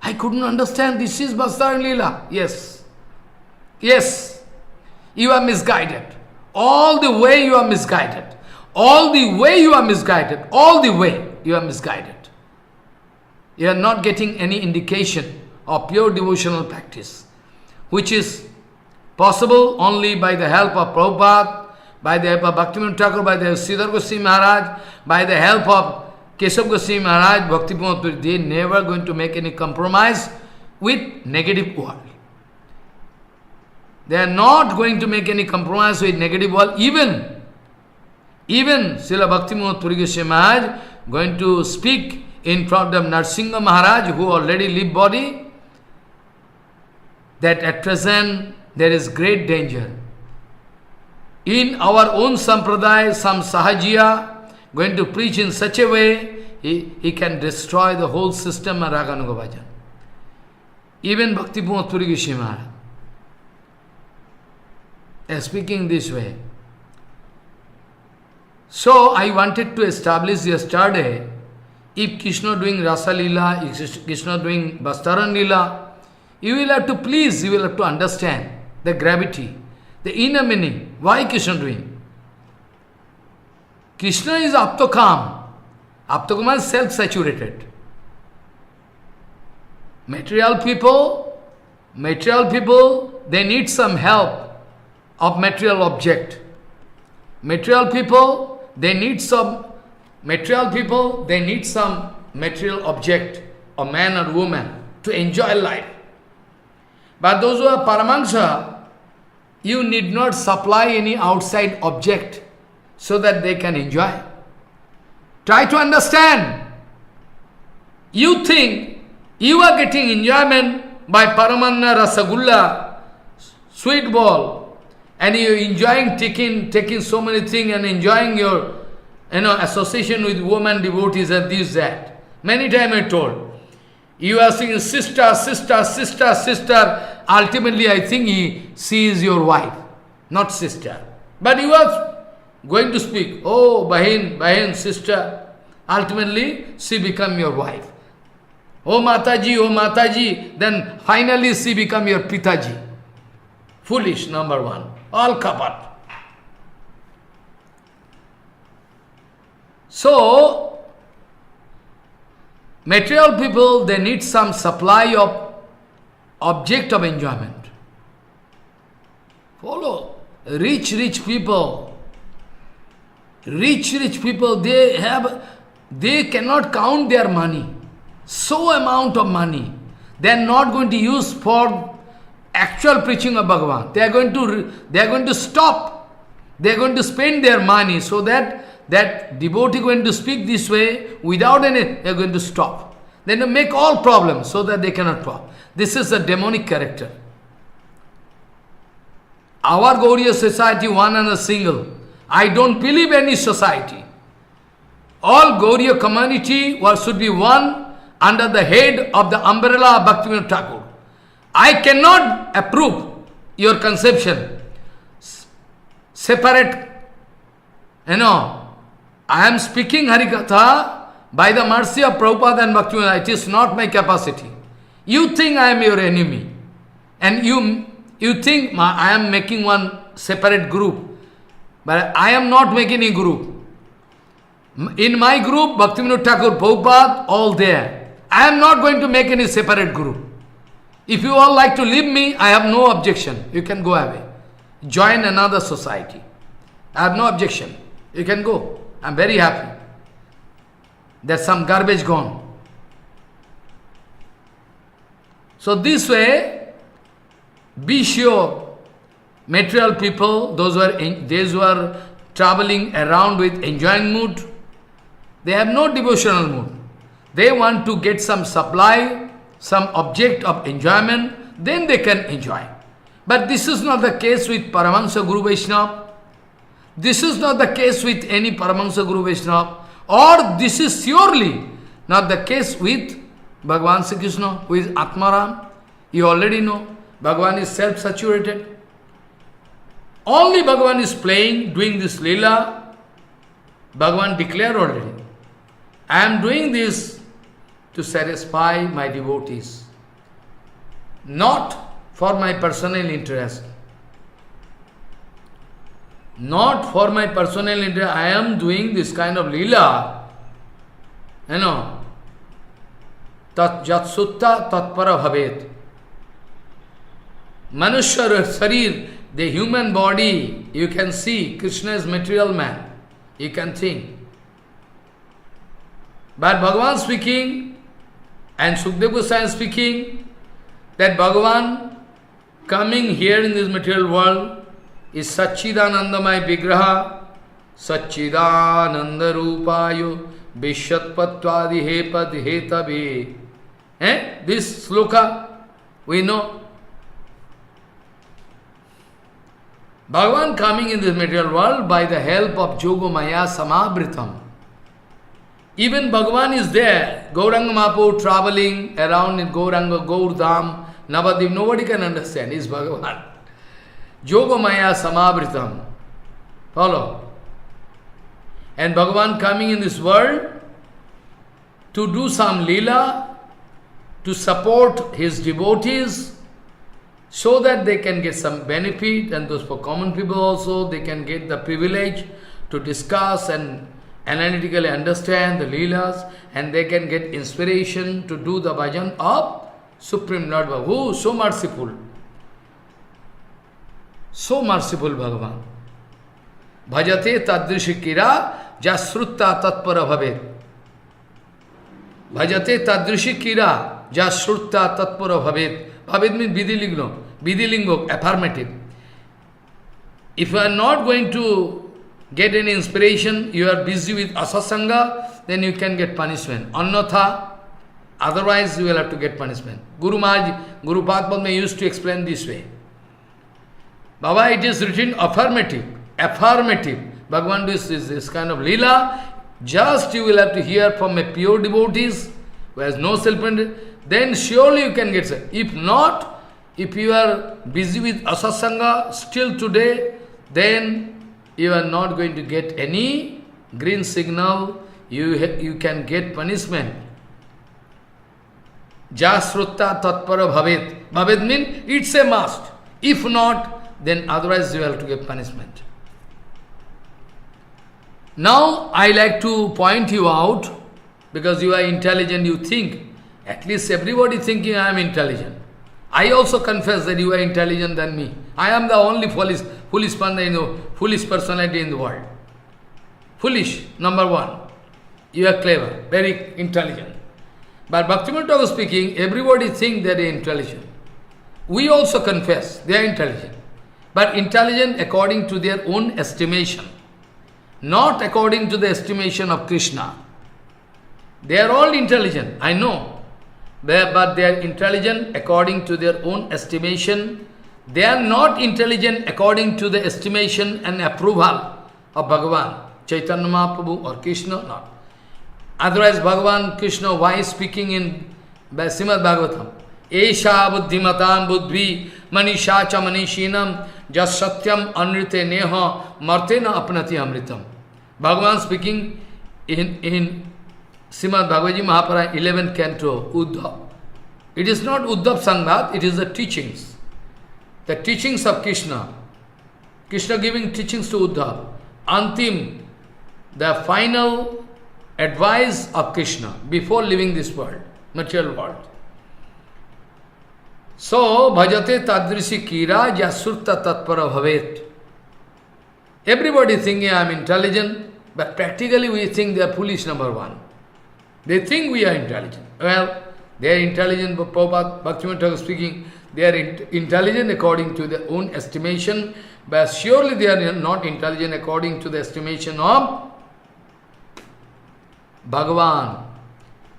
S1: I couldn't understand, this is Vastaharan Lila. Yes. Yes. You are misguided. All the way you are misguided. All the way you are misguided. All the way you are misguided. You are not getting any indication of pure devotional practice, which is possible only by the help of Prabhupada, by the help of Bhaktivinoda Thakur, by the help of Sridhar Goswami Maharaj, by the help of Keshav Goswami Maharaj, Bhaktivinoda, they never going to make any compromise with negative world. They are not going to make any compromise with negative world. Even Srila Bhaktivinoda Puri Goswami Maharaj going to speak in front of Narsingha Maharaj, who already leave body, that at present there is great danger. In our own sampradaya, some sahajiya going to preach in such a way, he can destroy the whole system of Raganuga Bhajan. Even Bhaktivinoda Puri Goswami Maharaj is speaking this way. So I wanted to establish yesterday, if Krishna doing Rasa Leela, if Krishna doing Vastaharan Leela, you will have to please, you will have to understand the gravity, the inner meaning. Why Krishna doing? Krishna is Aptokam. Aptokam is self-saturated. Material people, they need some help of material object. Material people, they need some material object, a man or woman, to enjoy life. But those who are Paramahansa, you need not supply any outside object so that they can enjoy. Try to understand. You think you are getting enjoyment by Paramanna Rasagulla, sweet ball, and you are enjoying taking so many things and enjoying your association with woman devotees and this, that. Many times I told. You are saying sister, sister, sister, sister. Ultimately, I think she is your wife, not sister. But you are going to speak, oh, Bahin, Bahin, sister. Ultimately, she become your wife. Oh, Mataji, then finally she become your Pitaji. Foolish, number one. All kapat. So, material people, they need some supply of object of enjoyment. Follow. Rich people, they cannot count their money. So amount of money. They are not going to use for actual preaching of Bhagavan. They are going to stop. They are going to spend their money so that devotee going to speak this way without any, they are going to stop. Then they make all problems so that they cannot talk. This is a demonic character. Our Gauriya society, one and a single. I don't believe any society. All Gauriya community should be one under the head of the umbrella of Bhaktivinoda Thakur. I cannot approve your conception. Separate, I am speaking Harikatha by the mercy of Prabhupada and Bhaktivinoda. It is not my capacity. You think I am your enemy. And you think I am making one separate group. But I am not making a group. In my group, Bhaktivinoda Thakur, Prabhupada, all there. I am not going to make any separate group. If you all like to leave me, I have no objection. You can go away. Join another society. I have no objection. You can go. I am very happy. There's some garbage gone. So this way, be sure, material people, those who are traveling around with enjoying mood, they have no devotional mood. They want to get some supply, some object of enjoyment, then they can enjoy. But this is not the case with Paramahansa Guru Vaishnava. This is not the case with any Paramahansa Guru Vaishnava. Or this is surely not the case with Bhagavan Sri Krishna, who is Atmaram. You already know, Bhagavan is self-saturated. Only Bhagavan is playing, doing this Leela. Bhagavan declared already, I am doing this to satisfy my devotees, not for my personal interest. Not for my personal interest. I am doing this kind of Leela. Tat jatsutta tatpara bhavet. Manushya Sarir, the human body, you can see Krishna is material man. You can think. But Bhagavan speaking, and Sukdev Goswami speaking, that Bhagavan coming here in this material world is Satchidanandamaya Vigraha, Satchidananda Rupayo, Vishatpatvadi Hepad Hetabe. This sloka, we know. Bhagavan coming in this material world by the help of Jogomaya Samavritam. Even Bhagavan is there, Gauranga Mahaprabhu traveling around in Gauranga, Gaurdham, Navadip, nobody can understand, is Bhagavan. Jogomaya Samavritam. Follow. And Bhagavan coming in this world to do some Leela, to support his devotees, so that they can get some benefit, and those for common people also, they can get the privilege to discuss and analytically understand the Leelas, and they can get inspiration to do the bhajan of Supreme Lord Bhagavan. Who? So merciful. So merciful Bhagavan. Bhajate tadrishikira jasrutta tatpara bhavet. Bhajate tadrishikira jasrutta tatpara bhavet. Bhavet means Vidhilingo, affirmative. If you are not going to get any inspiration, you are busy with asasanga, then you can get punishment. Annatha, otherwise you will have to get punishment. Guru Maharaj, Guru Padma used to explain this way. Baba, it is written affirmative. Affirmative. Bhagavan does this kind of lila. Just you will have to hear from a pure devotees who has no self-interest, then surely you can get saved. If not, if you are busy with asasanga still today, then you are not going to get any green signal. You can get punishment. Jasrutta tatpara bhavet. Bhavet means it's a must. If not, then otherwise you have to get punishment. Now I like to point you out, because you are intelligent, you think, at least everybody thinking I am intelligent. I also confess that you are intelligent than me. I am the only foolish personality in the world. Foolish, number one. You are clever, very intelligent. But Bhaktivinoda Thakur speaking, everybody think that they are intelligent. We also confess they are intelligent. But intelligent according to their own estimation, not according to the estimation of Krishna. They are all intelligent, I know. But they are intelligent according to their own estimation. They are not intelligent according to the estimation and approval of Bhagavan, Chaitanya Mahaprabhu or Krishna, not. Otherwise, Bhagavan, Krishna, why is speaking in Srimad Bhagavatam? Esha buddhimatam buddhi manisha cha manishinam jas satyam anrite neha martena apnati amritam. Bhagavan speaking in Srimad Bhagavad Gita Mahaprabhu 11th canto, Uddhav. It is not Uddhav Sanghat, it is the teachings. The teachings of Krishna. Krishna giving teachings to Uddhav. Antim, the final advice of Krishna before leaving this world, material world. So, bhajate tadrisi kira jasurta tatpara bhavet. Everybody thinking I am intelligent, but practically we think they are foolish, number one. They think we are intelligent. Well, they are intelligent, but Prabhupada, Bhaktivinoda Thakur speaking, they are intelligent according to their own estimation, but surely they are not intelligent according to the estimation of Bhagavan.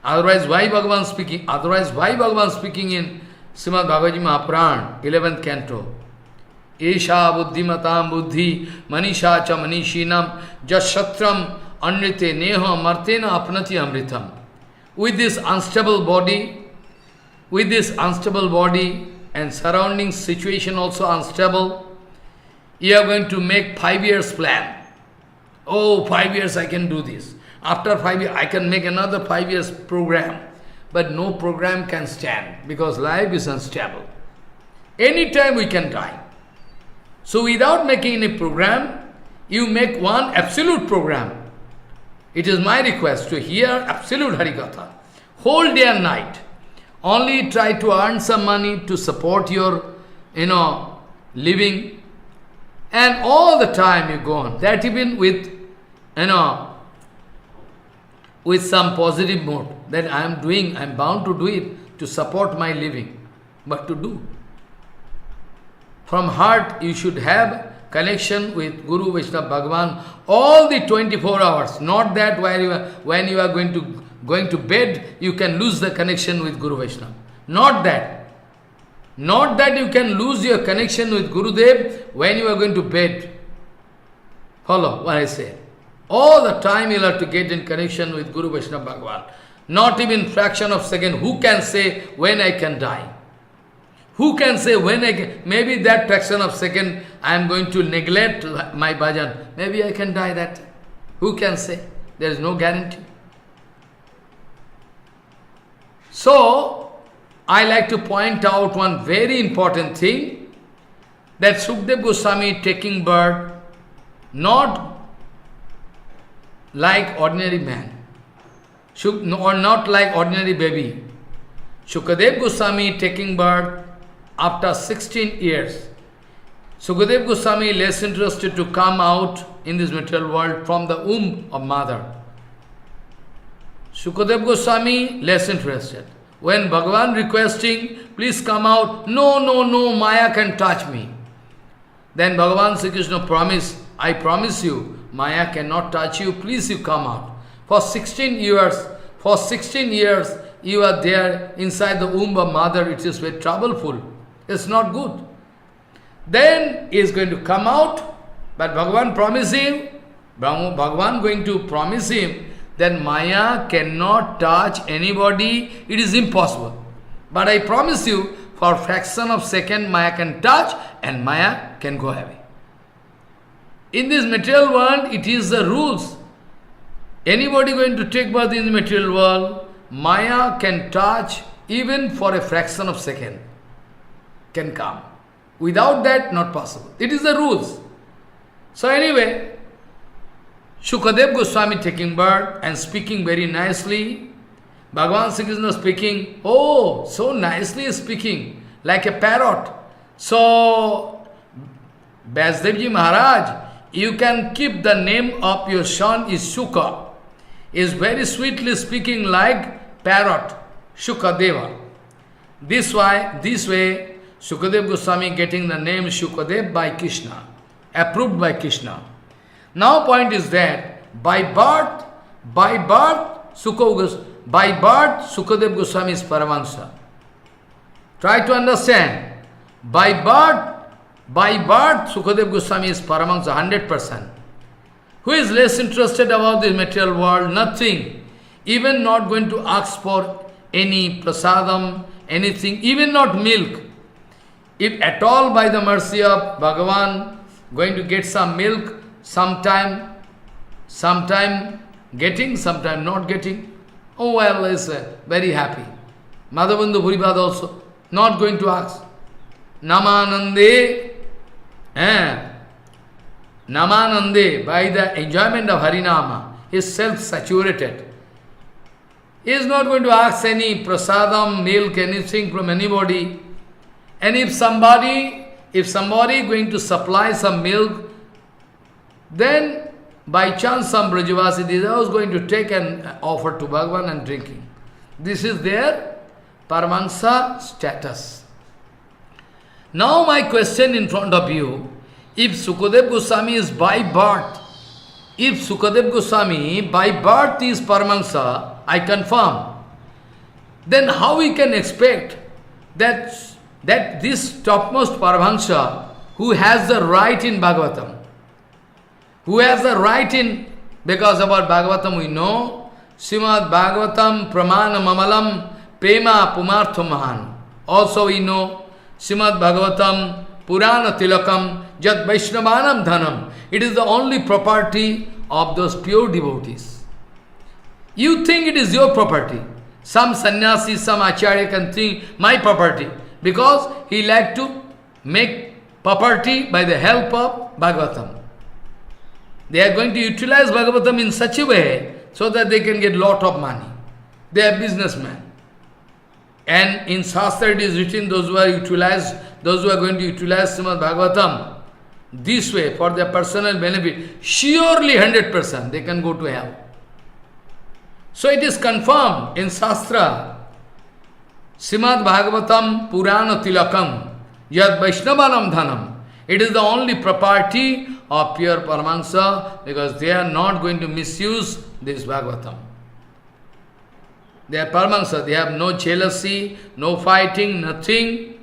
S1: Otherwise, why Bhagavan speaking? Otherwise, why Bhagavan speaking in Srimad Bhagavad Gita Mahapuran, 11th canto? Esha buddhimatam buddhi manisha cha manishinam jashatram anrite neha martena apnati amritam. With this unstable body and surrounding situation also unstable, you are going to make 5 years plan. Oh, 5 years I can do this. After 5 years I can make another 5 years program. But no program can stand, because life is unstable. Anytime we can die. So without making any program, you make one absolute program. It is my request to hear absolute Harikatha, whole day and night. Only try to earn some money to support your, living. And all the time you go on. That even with, with some positive mode, that I am bound to do it to support my living. But to do. From heart you should have connection with Guru, Vaishnava, Bhagavan all the 24 hours. Not that when you are going to bed, you can lose the connection with Guru, Vaishnava. Not that. Not that you can lose your connection with Gurudev when you are going to bed. Follow what I say. All the time you will have to get in connection with Guru, Vaishnava, Bhagavan. Not even fraction of second. Who can say when I can die? Who can say when I can? Maybe that fraction of second I am going to neglect my bhajan. Maybe I can die that time. Who can say? There is no guarantee. So, I like to point out one very important thing, that Sukadeva Goswami taking birth not like ordinary man, or not like ordinary baby. Sukadeva Goswami taking birth after 16 years. Sukadeva Goswami less interested to come out in this material world from the womb of mother. Sukadeva Goswami less interested. When Bhagavan requesting, please come out, no, Maya can touch me. Then Bhagavan Sri Krishna promised, I promise you, Maya cannot touch you, please you come out. For 16 years, you are there inside the womb of mother, it is very troubleful. It's not good. Then he is going to come out, but Bhagavan promised him, Bhagavan going to promise him that Maya cannot touch anybody, it is impossible. But I promise you, for fraction of second Maya can touch and Maya can go away. In this material world, it is the rules. Anybody going to take birth in the material world, Maya can touch even for a fraction of second. Can come. Without that, not possible. It is the rules. So anyway, Shukadev Goswami taking birth and speaking very nicely. Bhagavan Sri Krishna speaking, oh, so nicely speaking, like a parrot. So, Vyasdevji Maharaj, you can keep the name of your son is Shuka. Is very sweetly speaking like parrot, Shukadeva. This way, Shukadev Goswami getting the name Shukadev by Krishna, approved by Krishna. Now point is that by birth, Sukadev Goswami is Paramahansa. Try to understand. By birth, Sukadev Goswami is Paramahansa, 100%. Who is less interested about this material world? Nothing. Even not going to ask for any prasadam, anything, even not milk. If at all by the mercy of Bhagavan, going to get some milk, sometime getting, sometime not getting. Oh well, is very happy. Madhavendra Puripad also, not going to ask. Namanande, Namanande, by the enjoyment of Harinama, is self-saturated. He is not going to ask any prasadam, milk, anything from anybody. And if somebody going to supply some milk, then by chance some Brajavasi is going to take and offer to Bhagavan and drinking. This is their Paramahansa status. Now my question in front of you, if Sukadev Goswami is by birth, if Sukadev Goswami by birth is Paramahansa, I confirm, then how we can expect that this topmost Paramahansa, who has the right in Bhagavatam, because about Bhagavatam we know, Srimad Bhagavatam Pramana Mamalam Prema Pumartha Mahan. Also we know, Srimad Bhagavatam Purana Tilakam Jat Vaishnavanam Dhanam. It is the only property of those pure devotees. You think it is your property. Some sannyasi, some acharya can think my property, because he like to make property by the help of Bhagavatam. They are going to utilize Bhagavatam in such a way so that they can get lot of money. They are businessmen. And in Shastra it is written, those who are going to utilize Srimad Bhagavatam this way for their personal benefit, surely 100% they can go to hell. So it is confirmed in Shastra, Srimad Bhagavatam Purana Tilakam Yad Vaishnavanam Dhanam. It is the only property of pure Paramahansa, because they are not going to misuse this Bhagavatam. They are Paramahansa, they have no jealousy, no fighting, nothing.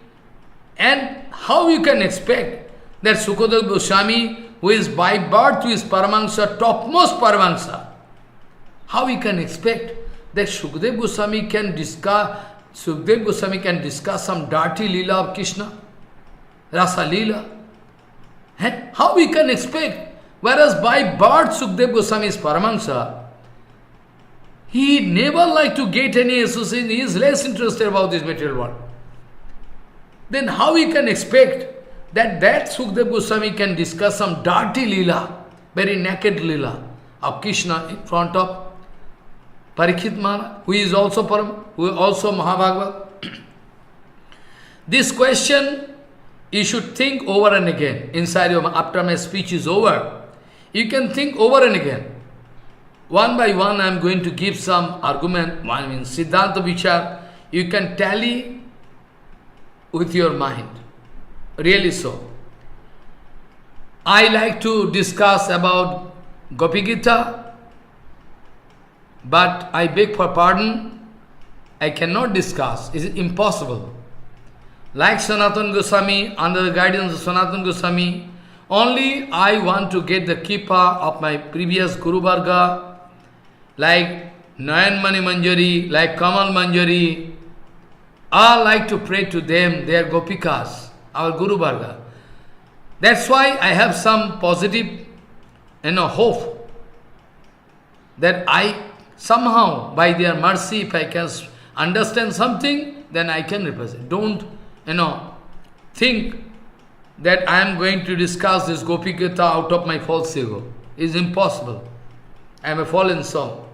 S1: And how you can expect that Sukadev Goswami, who is by birth, who is Paramahansa, topmost Paramahansa, how we can expect that Sukadev Goswami can discuss some dirty Leela of Krishna, Rasa Leela? How we can expect? Whereas by birth Sukadev Goswami is Paramahansa, he never like to get any association, he is less interested about this material world. Then how we can expect that Sukadev Goswami can discuss some dirty Leela, very naked Leela of Krishna in front of Parikshit Maharaj, who is also Mahabhagavad? This question you should think over and again inside your, after my speech is over. You can think over and again. One by one I am going to give some argument, Siddhanta Vichar. You can tally with your mind. Really so. I like to discuss about Gopi Gita, but I beg for pardon, I cannot discuss. It is impossible. Like Sanatana Goswami, under the guidance of Sanatana Goswami, only I want to get the kippa of my previous Guru Varga, like Nayan Mani Manjari, like Kamal Manjari. I like to pray to them, they are Gopikas, our Guru Varga. That's why I have some positive hope that I somehow, by their mercy, if I can understand something, then I can represent. Don't think that I am going to discuss this Gopi Gita out of my false ego. It is impossible. I am a fallen soul.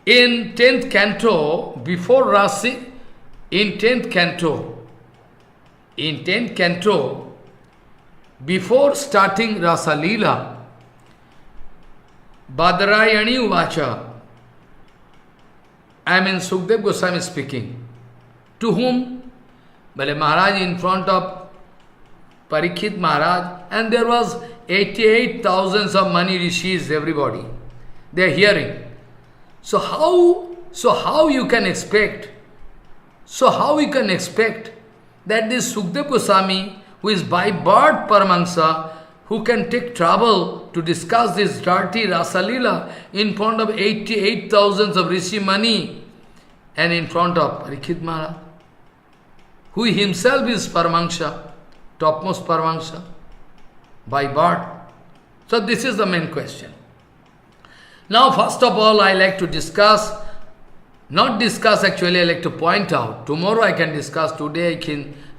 S1: In 10th canto, before Rasi, in 10th canto, before starting Rasa Leela, Badarayani Uvacha, I mean Sukdev Goswami speaking. To whom? Well, Maharaj in front of Parikshit Maharaj, and there was 88,000 of mani rishis, everybody. They are hearing. So how you can expect that this Sukdev Goswami, who is by birth Paramahansa, who can take trouble to discuss this dirty Rasalila in front of 88,000 of Rishi Mani and in front of Parikshit Maharaj, who himself is Paramahansa, topmost Paramahansa, by birth. So this is the main question. Now first of all I like to discuss, actually I like to point out. Tomorrow I can discuss, today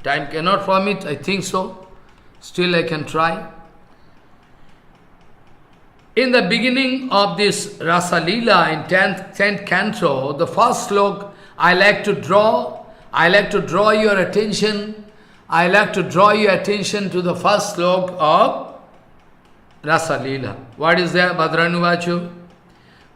S1: time cannot permit, I think so. Still I can try. In the beginning of this Rasa Leela in 10th canto, the first slok, I like to draw your attention to the first slok of Rasa Leela. What is there? Bhadranuvachu.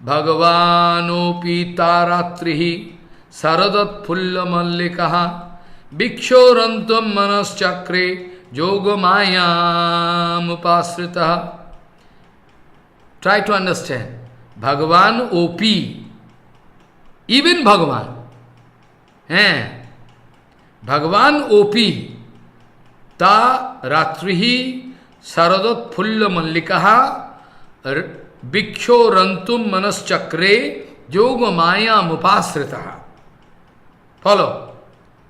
S1: Bhagavanopi taratrihi saradat pulla mallikaha bhikshorantam manas chakre yogamayam upasritaha. Try to understand. Bhagavan OP. Even Bhagavan. Bhagavan OP. Ta ratrihi saradat pulla mallikaha Bhiksho rantum manas chakre yoga maya mupasritaha. Follow.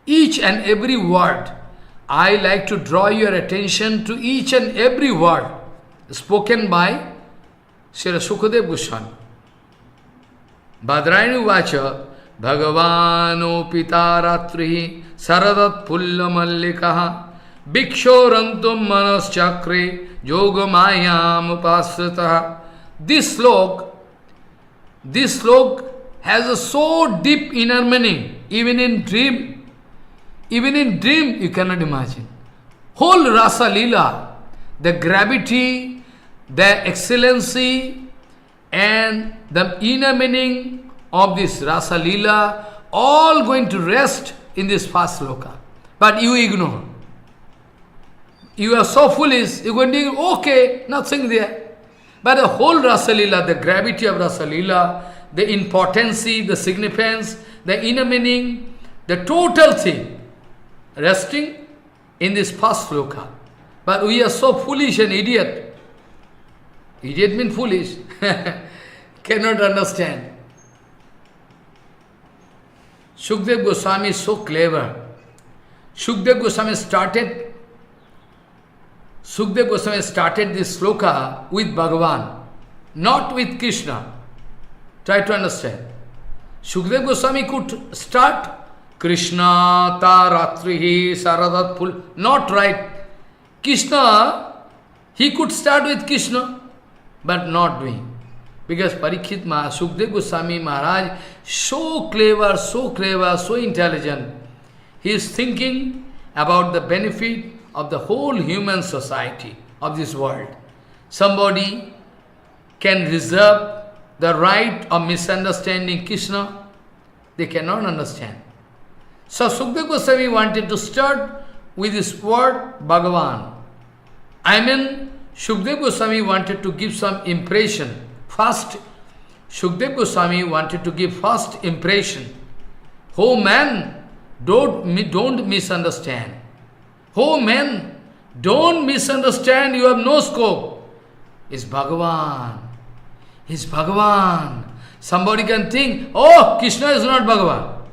S1: Each and every word, I like to draw your attention to each and every word spoken by Srila Sukadeva Goswami. Bhadrayani Vacha Bhagavano Pitaratrihi Saradat Pulla Mallikaha Bhiksho rantum manas chakre yoga maya mupasritaha. This slok has a so deep inner meaning, even in dream you cannot imagine. Whole Rasa Leela, the gravity, the excellency, and the inner meaning of this Rasa Leela, all going to rest in this first sloka. But you ignore. You are so foolish, you are going to think, okay, nothing there. But the whole Rasalila, the gravity of Rasalila, the importance, the significance, the inner meaning, the total thing, resting in this first sloka. But we are so foolish and idiot. Idiot means foolish. Cannot understand. Sukdev Goswami is so clever. Sukdev Goswami started this sloka with Bhagavan, not with Krishna. Try to understand. Sukdev Goswami could start Krishna taratrihi saradat pul. Not right. Krishna, he could start with Krishna, but not doing. Because Parikshit Maharaj, Sukdev Goswami Maharaj, so clever, so intelligent. He is thinking about the benefit of the whole human society of this world. Somebody can reserve the right of misunderstanding Krishna. They cannot understand. So Sukdev Goswami wanted to start with this word Bhagavan. Sukdev Goswami wanted to give some impression. First, Sukdev Goswami wanted to give first impression. Oh man, don't misunderstand. Oh man, don't misunderstand, you have no scope. It's Bhagavan. It's Bhagavan. Somebody can think, oh, Krishna is not Bhagavan.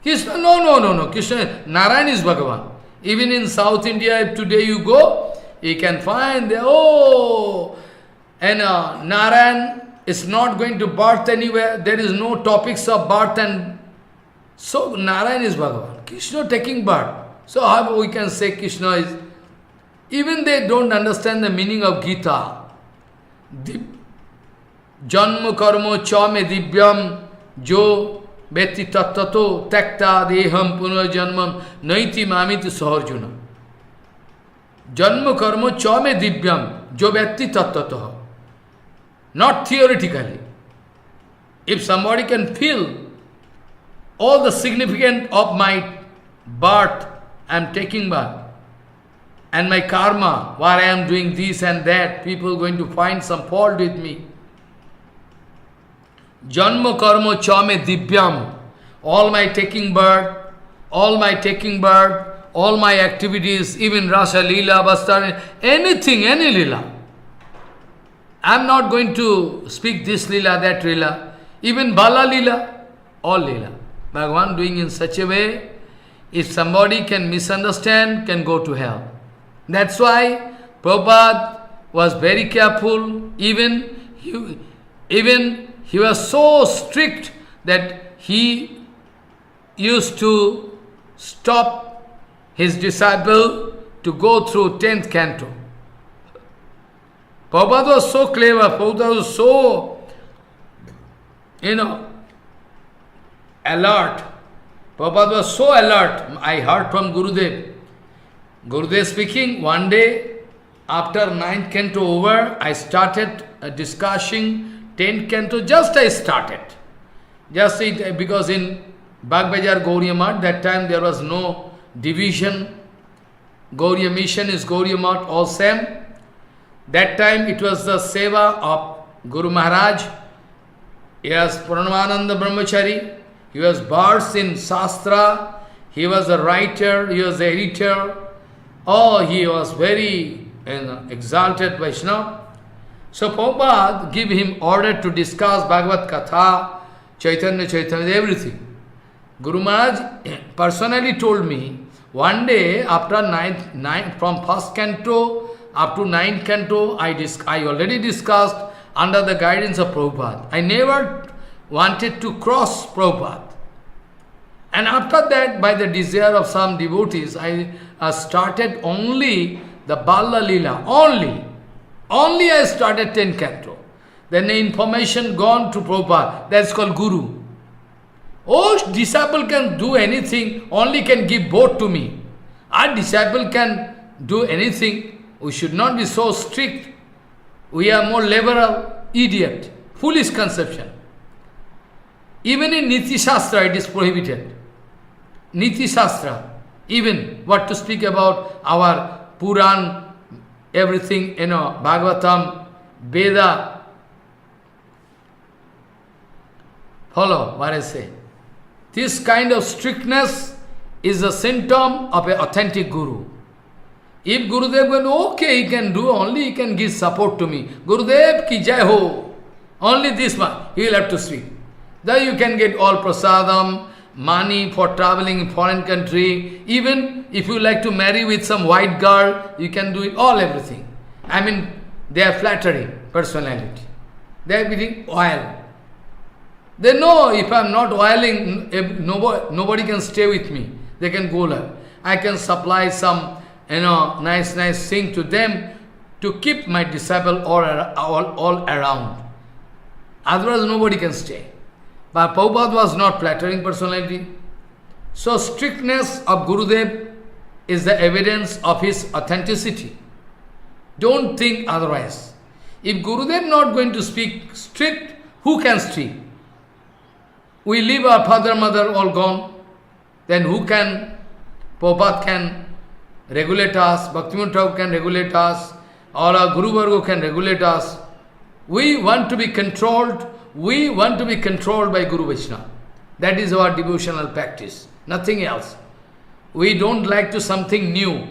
S1: Krishna, no. Krishna, Narayan is Bhagavan. Even in South India, if today you go, you can find, Narayan is not going to birth anywhere. There is no topics of birth, and so Narayan is Bhagavan. Krishna taking birth. So how we can say Krishna is... Even they don't understand the meaning of Gita. Janma karmo cha me divyam jo Beti tattato takta deham punarjanmam naiti mamiti saharjuna. Janma karma cha me divyam jo beti tattataha. Not theoretically. If somebody can feel all the significance of my birth, I am taking birth, and my karma, why I am doing this and that, people are going to find some fault with me. Janma karma chame divyam. All my taking birth, all my activities, even Rasa Leela, Bastani, anything, any Leela. I am not going to speak this Leela, that Leela, even Bala Leela, all Leela. Bhagavan doing in such a way, if somebody can misunderstand, can go to hell. That's why Prabhupada was very careful, even he was so strict that he used to stop his disciple to go through 10th canto. Prabhupada was so clever, Prabhupada was so, alert. Prabhupada was so alert. I heard from Gurudev. Gurudev speaking, one day after 9th canto over, I started discussing 10th canto, just I started. Because in Bagbajar Gauriya Math, that time there was no division. Gauriya Mission is Gauriya Math, all same. That time it was the seva of Guru Maharaj. He was Pranavananda Brahmachari. He was versed in Shastra. He was a writer. He was the editor. Oh, he was very exalted Vaishnava. So Prabhupada gave him order to discuss Bhagavad Katha, Chaitanya, everything. Guru Maharaj personally told me, one day after from first canto up to 9th canto, I already discussed under the guidance of Prabhupada. I never wanted to cross Prabhupada. And after that, by the desire of some devotees, I started only the Bala Leela, only I started 10th canto. Then the information gone to Prabhupada, that's called Guru. Oh, disciple can do anything, only can give both to me. Our disciple can do anything. We should not be so strict. We are more liberal, idiot, foolish conception. Even in Niti Shastra it is prohibited. Niti Shastra, even what to speak about our Puran, everything, Bhagavatam, Veda. Follow what I say. This kind of strictness is a symptom of an authentic Guru. If Gurudev goes, okay, he can do, only he can give support to me. Gurudev ki jai ho. Only this one, he will have to speak. Then you can get all prasadam, money for traveling in foreign country. Even if you like to marry with some white girl, you can do it, all everything. I mean, they are flattering personality. They are giving oil. They know if I am not oiling, nobody can stay with me. They can go there. I can supply some, nice thing to them to keep my disciple all around. Otherwise, nobody can stay. But Prabhupada was not flattering personality. So, strictness of Gurudev is the evidence of his authenticity. Don't think otherwise. If Gurudev not going to speak strict, who can speak? We leave our father, mother all gone. Then who can? Prabhupada can regulate us, Bhaktivinoda Thakur can regulate us, or our Guru Varga can regulate us. We want to be controlled. We want to be controlled by Guru Vaishnava. That is our devotional practice. Nothing else. We don't like to something new.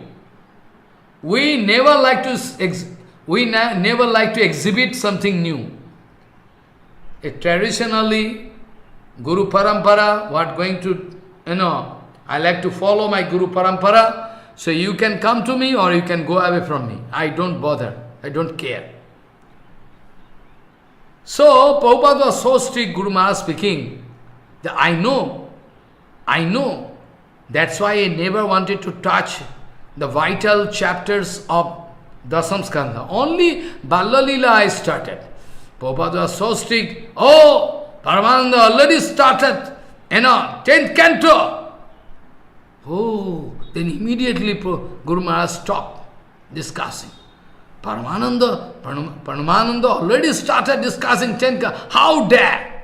S1: We never like to exhibit something new. Traditionally, Guru Parampara, what going to, I like to follow my Guru Parampara, so you can come to me or you can go away from me. I don't bother. I don't care. So, Prabhupada was so strict, Guru Maharaj speaking, that I know, that's why I never wanted to touch the vital chapters of Dasam Skandha. Only Balla Leela I started. Prabhupada was so strict. Oh, Paramananda already started, 10th canto. Oh, then immediately Guru Maharaj stopped discussing. Paramananda already started discussing 10th canto. How dare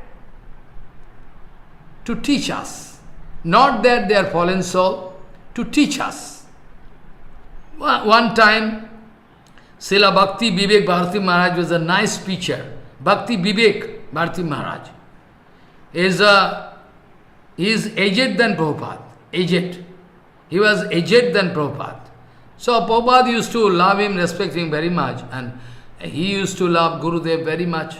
S1: to teach us? Not that they are fallen soul, to teach us. One time, Srila Bhakti Vivek Bharati Maharaj was a nice preacher. Bhakti Vivek Bharati Maharaj he is aged than Prabhupada. Aged. He was aged than Prabhupada. So Prabhupada used to love him, respect him very much, and he used to love Gurudev very much.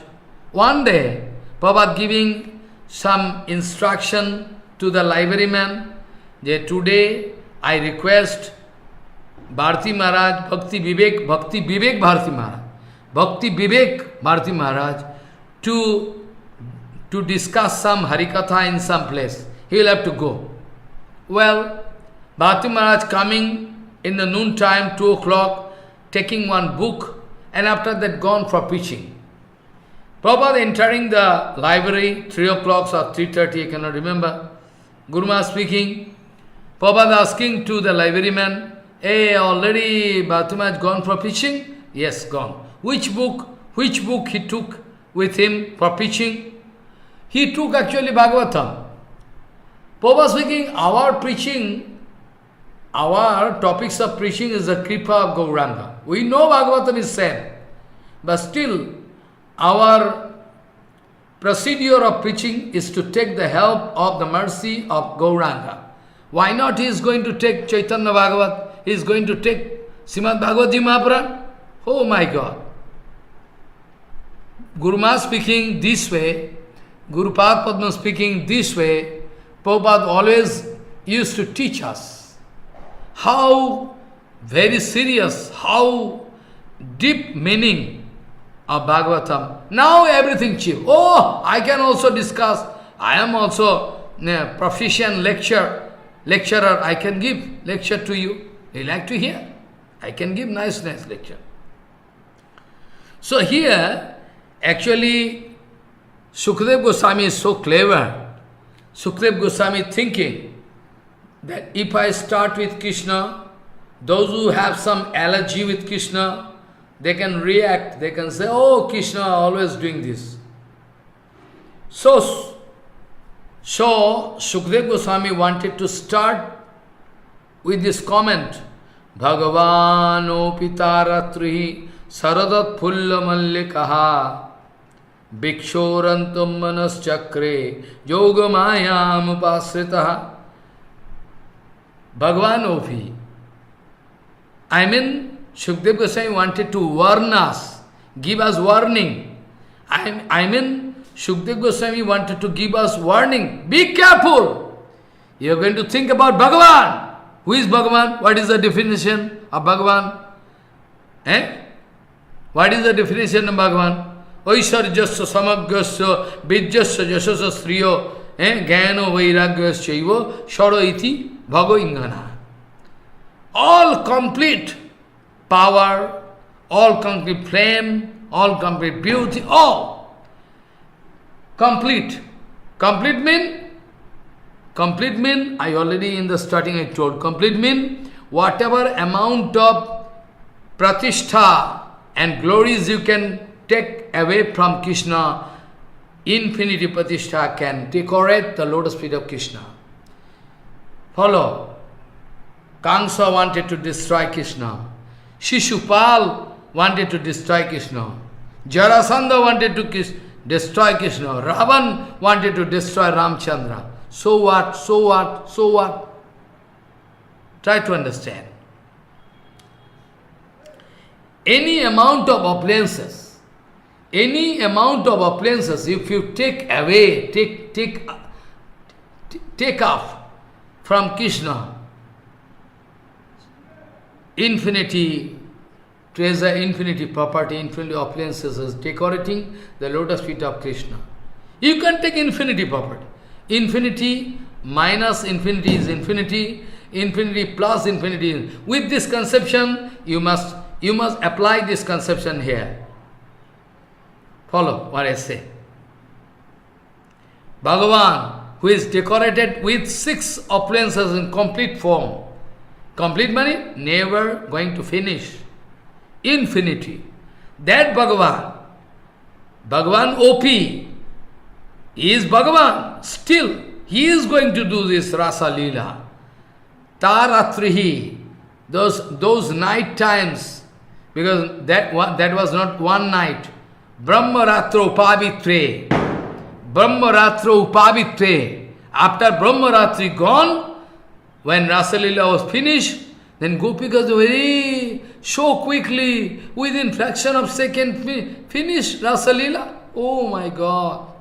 S1: One day, Prabhupada giving some instruction to the libraryman that today I request Bharati Maharaj, Bhakti Vivek Bharati Maharaj to discuss some Harikatha in some place. He will have to go. Well, Bharati Maharaj coming in the noon time, 2 o'clock, taking one book, and after that gone for preaching. Prabhupada entering the library, 3 o'clock or 3:30, I cannot remember. Guru Maharaj speaking. Prabhupada asking to the libraryman, hey, already Bharati Maharaj gone for preaching? Yes, gone. Which book he took with him for preaching? He took actually Bhagavatam. Prabhupada speaking, our topics of preaching is the Kripa of Gauranga. We know Bhagavatam is same, but still our procedure of preaching is to take the help of the mercy of Gauranga. Why not he is going to take Chaitanya Bhagavat? He is going to take Srimad Bhagavad Gita Mahapuran? Oh my God. Guru Maharaj speaking this way, Guru Padma speaking this way, Prabhupada always used to teach us how very serious, how deep meaning of Bhagavatam. Now everything cheap. Oh, I can also discuss. I am also a proficient lecturer. I can give lecture to you. You like to hear? I can give nice lecture. So here, actually, Sukadeva Goswami is so clever. Sukadeva Goswami thinking that if I start with Krishna, those who have some allergy with Krishna, they can react, they can say, oh, Krishna always doing this. So Sukadeva Goswami wanted to start with this comment, Bhagavano Pitaratrihi Saradat Phulla Mallikaha Bhikshorantam Manas Chakre Yogamayam Upasritaha. Bhagavan Opi. I mean, Sukadeva Goswami wanted to warn us, give us warning. I mean, Sukadeva Goswami wanted to give us warning. Be careful! You are going to think about Bhagavan. Who is Bhagavan? What is the definition of Bhagavan? What is the definition of Bhagavan? Aisharjasya samagyasya vidyasya jasasya striyo gyano vairagyasya sharo iti bhago ingana. All complete power, all complete flame, all complete beauty, all complete. Complete mean, I already in the starting I told, complete mean whatever amount of pratishtha and glories you can take away from Krishna, infinity pratishtha can decorate the lotus feet of Krishna. Follow. Kamsa wanted to destroy Krishna. Shishupal wanted to destroy Krishna. Jarasandha wanted to destroy Krishna. Ravan wanted to destroy Ramchandra. So what? Try to understand. Any amount of appliances, if you take away, take off from Krishna, infinity treasure, infinity property, infinity appliances is decorating the lotus feet of Krishna. You can take infinity property. Infinity minus infinity is infinity, infinity plus infinity. With this conception, you must apply this conception here. Follow what I say. Bhagavan, who is decorated with 6 opulences in complete form. Complete money, never going to finish. Infinity. That Bhagavan, Bhagavan OP, he is Bhagavan. Still, he is going to do this Rasa Leela. Taratrihi, those night times, because that was not one night. Brahmaratro Upavitre. Brahmaratro Upavitre. After Brahmaratri gone, when Rasa Leela was finished, then Gopikas very so quickly, within fraction of second, finished Rasa Leela. Oh my God!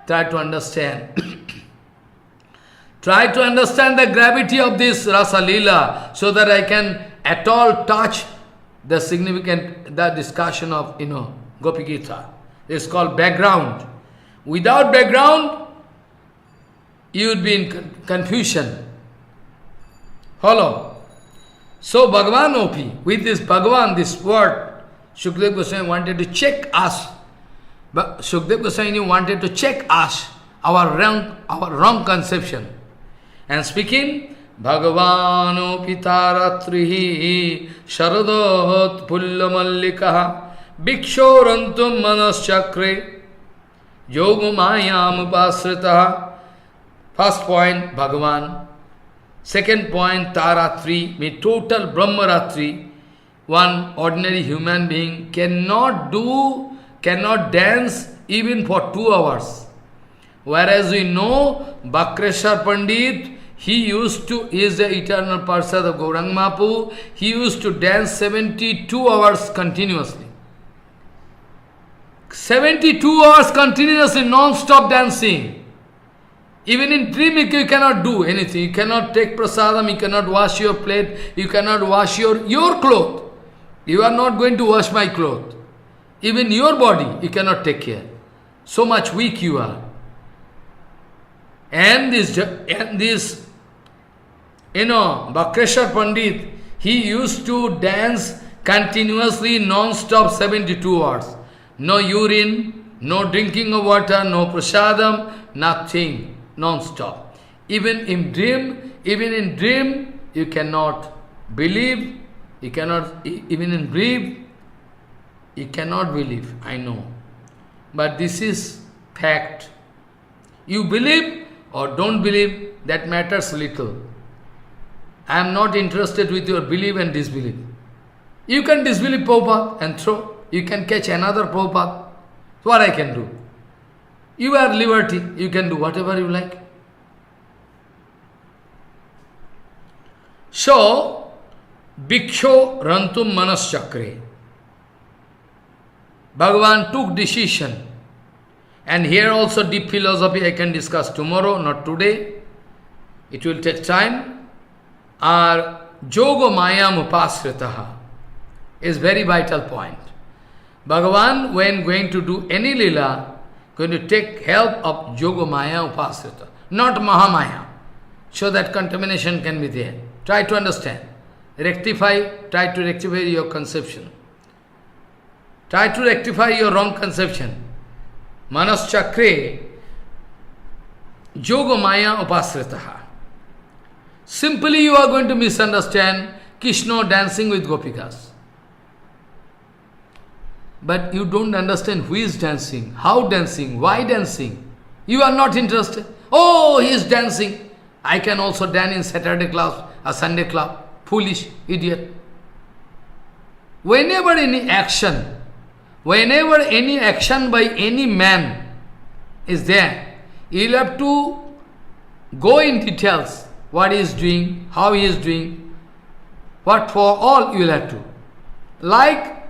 S1: Try to understand. Try to understand the gravity of this Rasa Leela, so that I can at all touch the significant, the discussion of, Gopi Gita. It's called background. Without background, you would be in confusion. Follow. So Bhagavan OP, with this Bhagavan, this word, Shukdev Goswami wanted to check us. But Shukdev Goswami wanted to check us, our wrong conception. And speaking, Bhagavano pitaratrihi sharadot pullamallikaha bhikshorantum manaschakre yogamayam upasritaha. First point, Bhagavan. Second point, Taratri, means total Brahmaratri. One ordinary human being cannot dance even for 2 hours. Whereas we know Bhakreshwar Pandit, he is the eternal Parsad of Gauranga Mahaprabhu, he used to dance 72 hours continuously. 72 hours continuously, non-stop dancing. Even in dream you cannot do anything. You cannot take prasadam, you cannot wash your plate, you cannot wash your cloth. You are not going to wash my cloth. Even your body you cannot take care. So much weak you are. And this Bhakreshwar Pandit, he used to dance continuously, non-stop 72 hours. No urine, no drinking of water, no prasadam, nothing, non-stop. Even in dream, you cannot believe, even in dream, you cannot believe, I know. But this is fact. You believe or don't believe, that matters little. I am not interested with your belief and disbelief. You can disbelieve Prabhupada and throw. You can catch another Prabhupada. What I can do? You are liberty. You can do whatever you like. So, Bhiksho Rantum Manas Chakre. Bhagavan took decision. And here also deep philosophy I can discuss tomorrow, not today. It will take time. Our Yoga Mayam Upasritaha is very vital point. Bhagavan, when going to do any lila, going to take help of Yoga Maya Upasrita, not Mahamaya, so that contamination can be there. Try to understand. Try to rectify your conception. Try to rectify your wrong conception. Manas Chakre, Yoga Maya Upasritaha. Simply you are going to misunderstand Krishna dancing with Gopikas. But you don't understand who is dancing, how dancing, why dancing. You are not interested. Oh, he is dancing. I can also dance in Saturday class or Sunday club. Foolish, idiot. Whenever any action by any man is there, you will have to go in details. What he is doing, how he is doing, what for, all you will have to. Like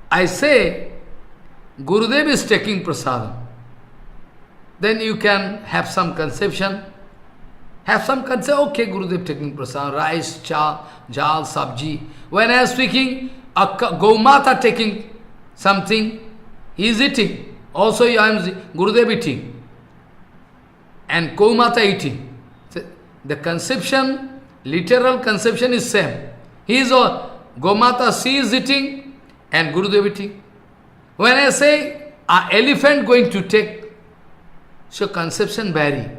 S1: I say, Gurudev is taking prasadam. Then you can have some conception. Okay, Gurudev taking prasadam, rice, jal, sabji. When I am speaking, Gaumata taking something, he is eating. Also I am Gurudev eating. And Gaumata eating. The conception, literal conception is same. He is all, Gomata, she is eating and Gurudev eating. When I say an elephant going to take, so conception vary.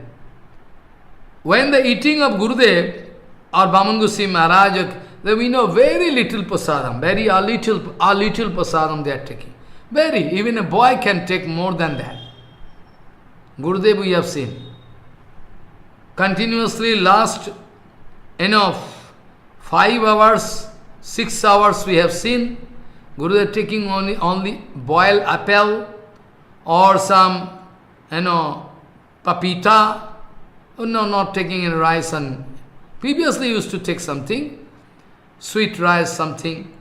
S1: When the eating of Gurudev or Bhaman Goswami Maharaj, then we know very little prasadam, a little prasadam they are taking. Very, even a boy can take more than that. Gurudev we have seen. Continuously last, 5 hours, 6 hours we have seen. Gurudev taking only boiled apple or some, papita. No, not taking any rice. And previously used to take something, sweet rice, something.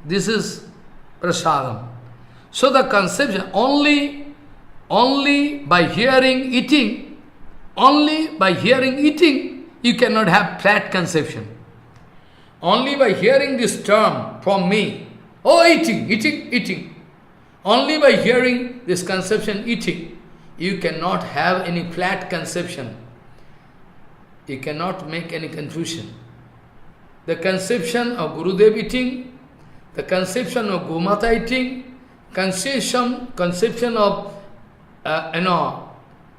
S1: This is prasadam. So the conception, only by hearing, eating, you cannot have flat conception. Only by hearing this term from me, oh, eating. Only by hearing this conception, eating, you cannot have any flat conception. You cannot make any confusion. The conception of Gurudev eating, the conception of Gomata eating, conception of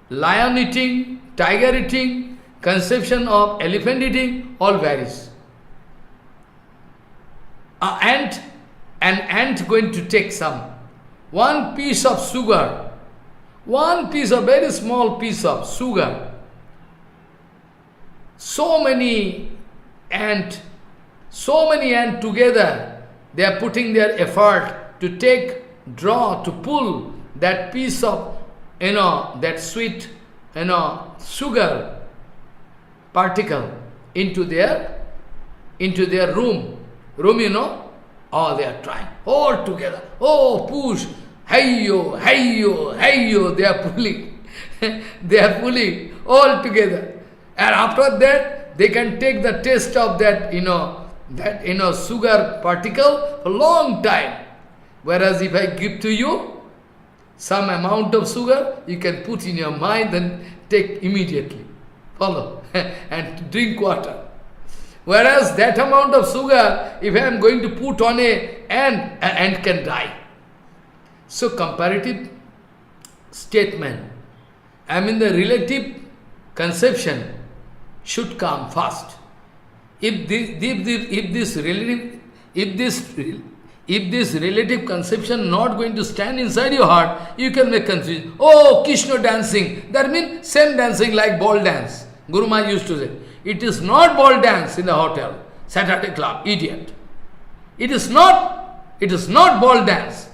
S1: lion eating, tiger eating, conception of elephant eating, all varies. An ant going to take one piece of sugar, very small piece of sugar. So many ants together, they are putting their effort to draw, to pull that piece of, that sweet, sugar particle into their room. Oh, they are trying, all together. Oh, push, hey-yo, they are pulling. They are pulling all together. And after that, they can take the taste of that, sugar particle for a long time. Whereas if I give to you some amount of sugar, you can put in your mind and take immediately. Follow. And drink water. Whereas that amount of sugar, if I am going to put on an ant can die. So comparative statement, the relative conception should come first. If this relative conception not going to stand inside your heart, you can make confusion. Oh, Krishna dancing, that means same dancing like ball dance. Guru Maharaj used to say, it is not ball dance in the hotel, Saturday club, idiot. It is not ball dance.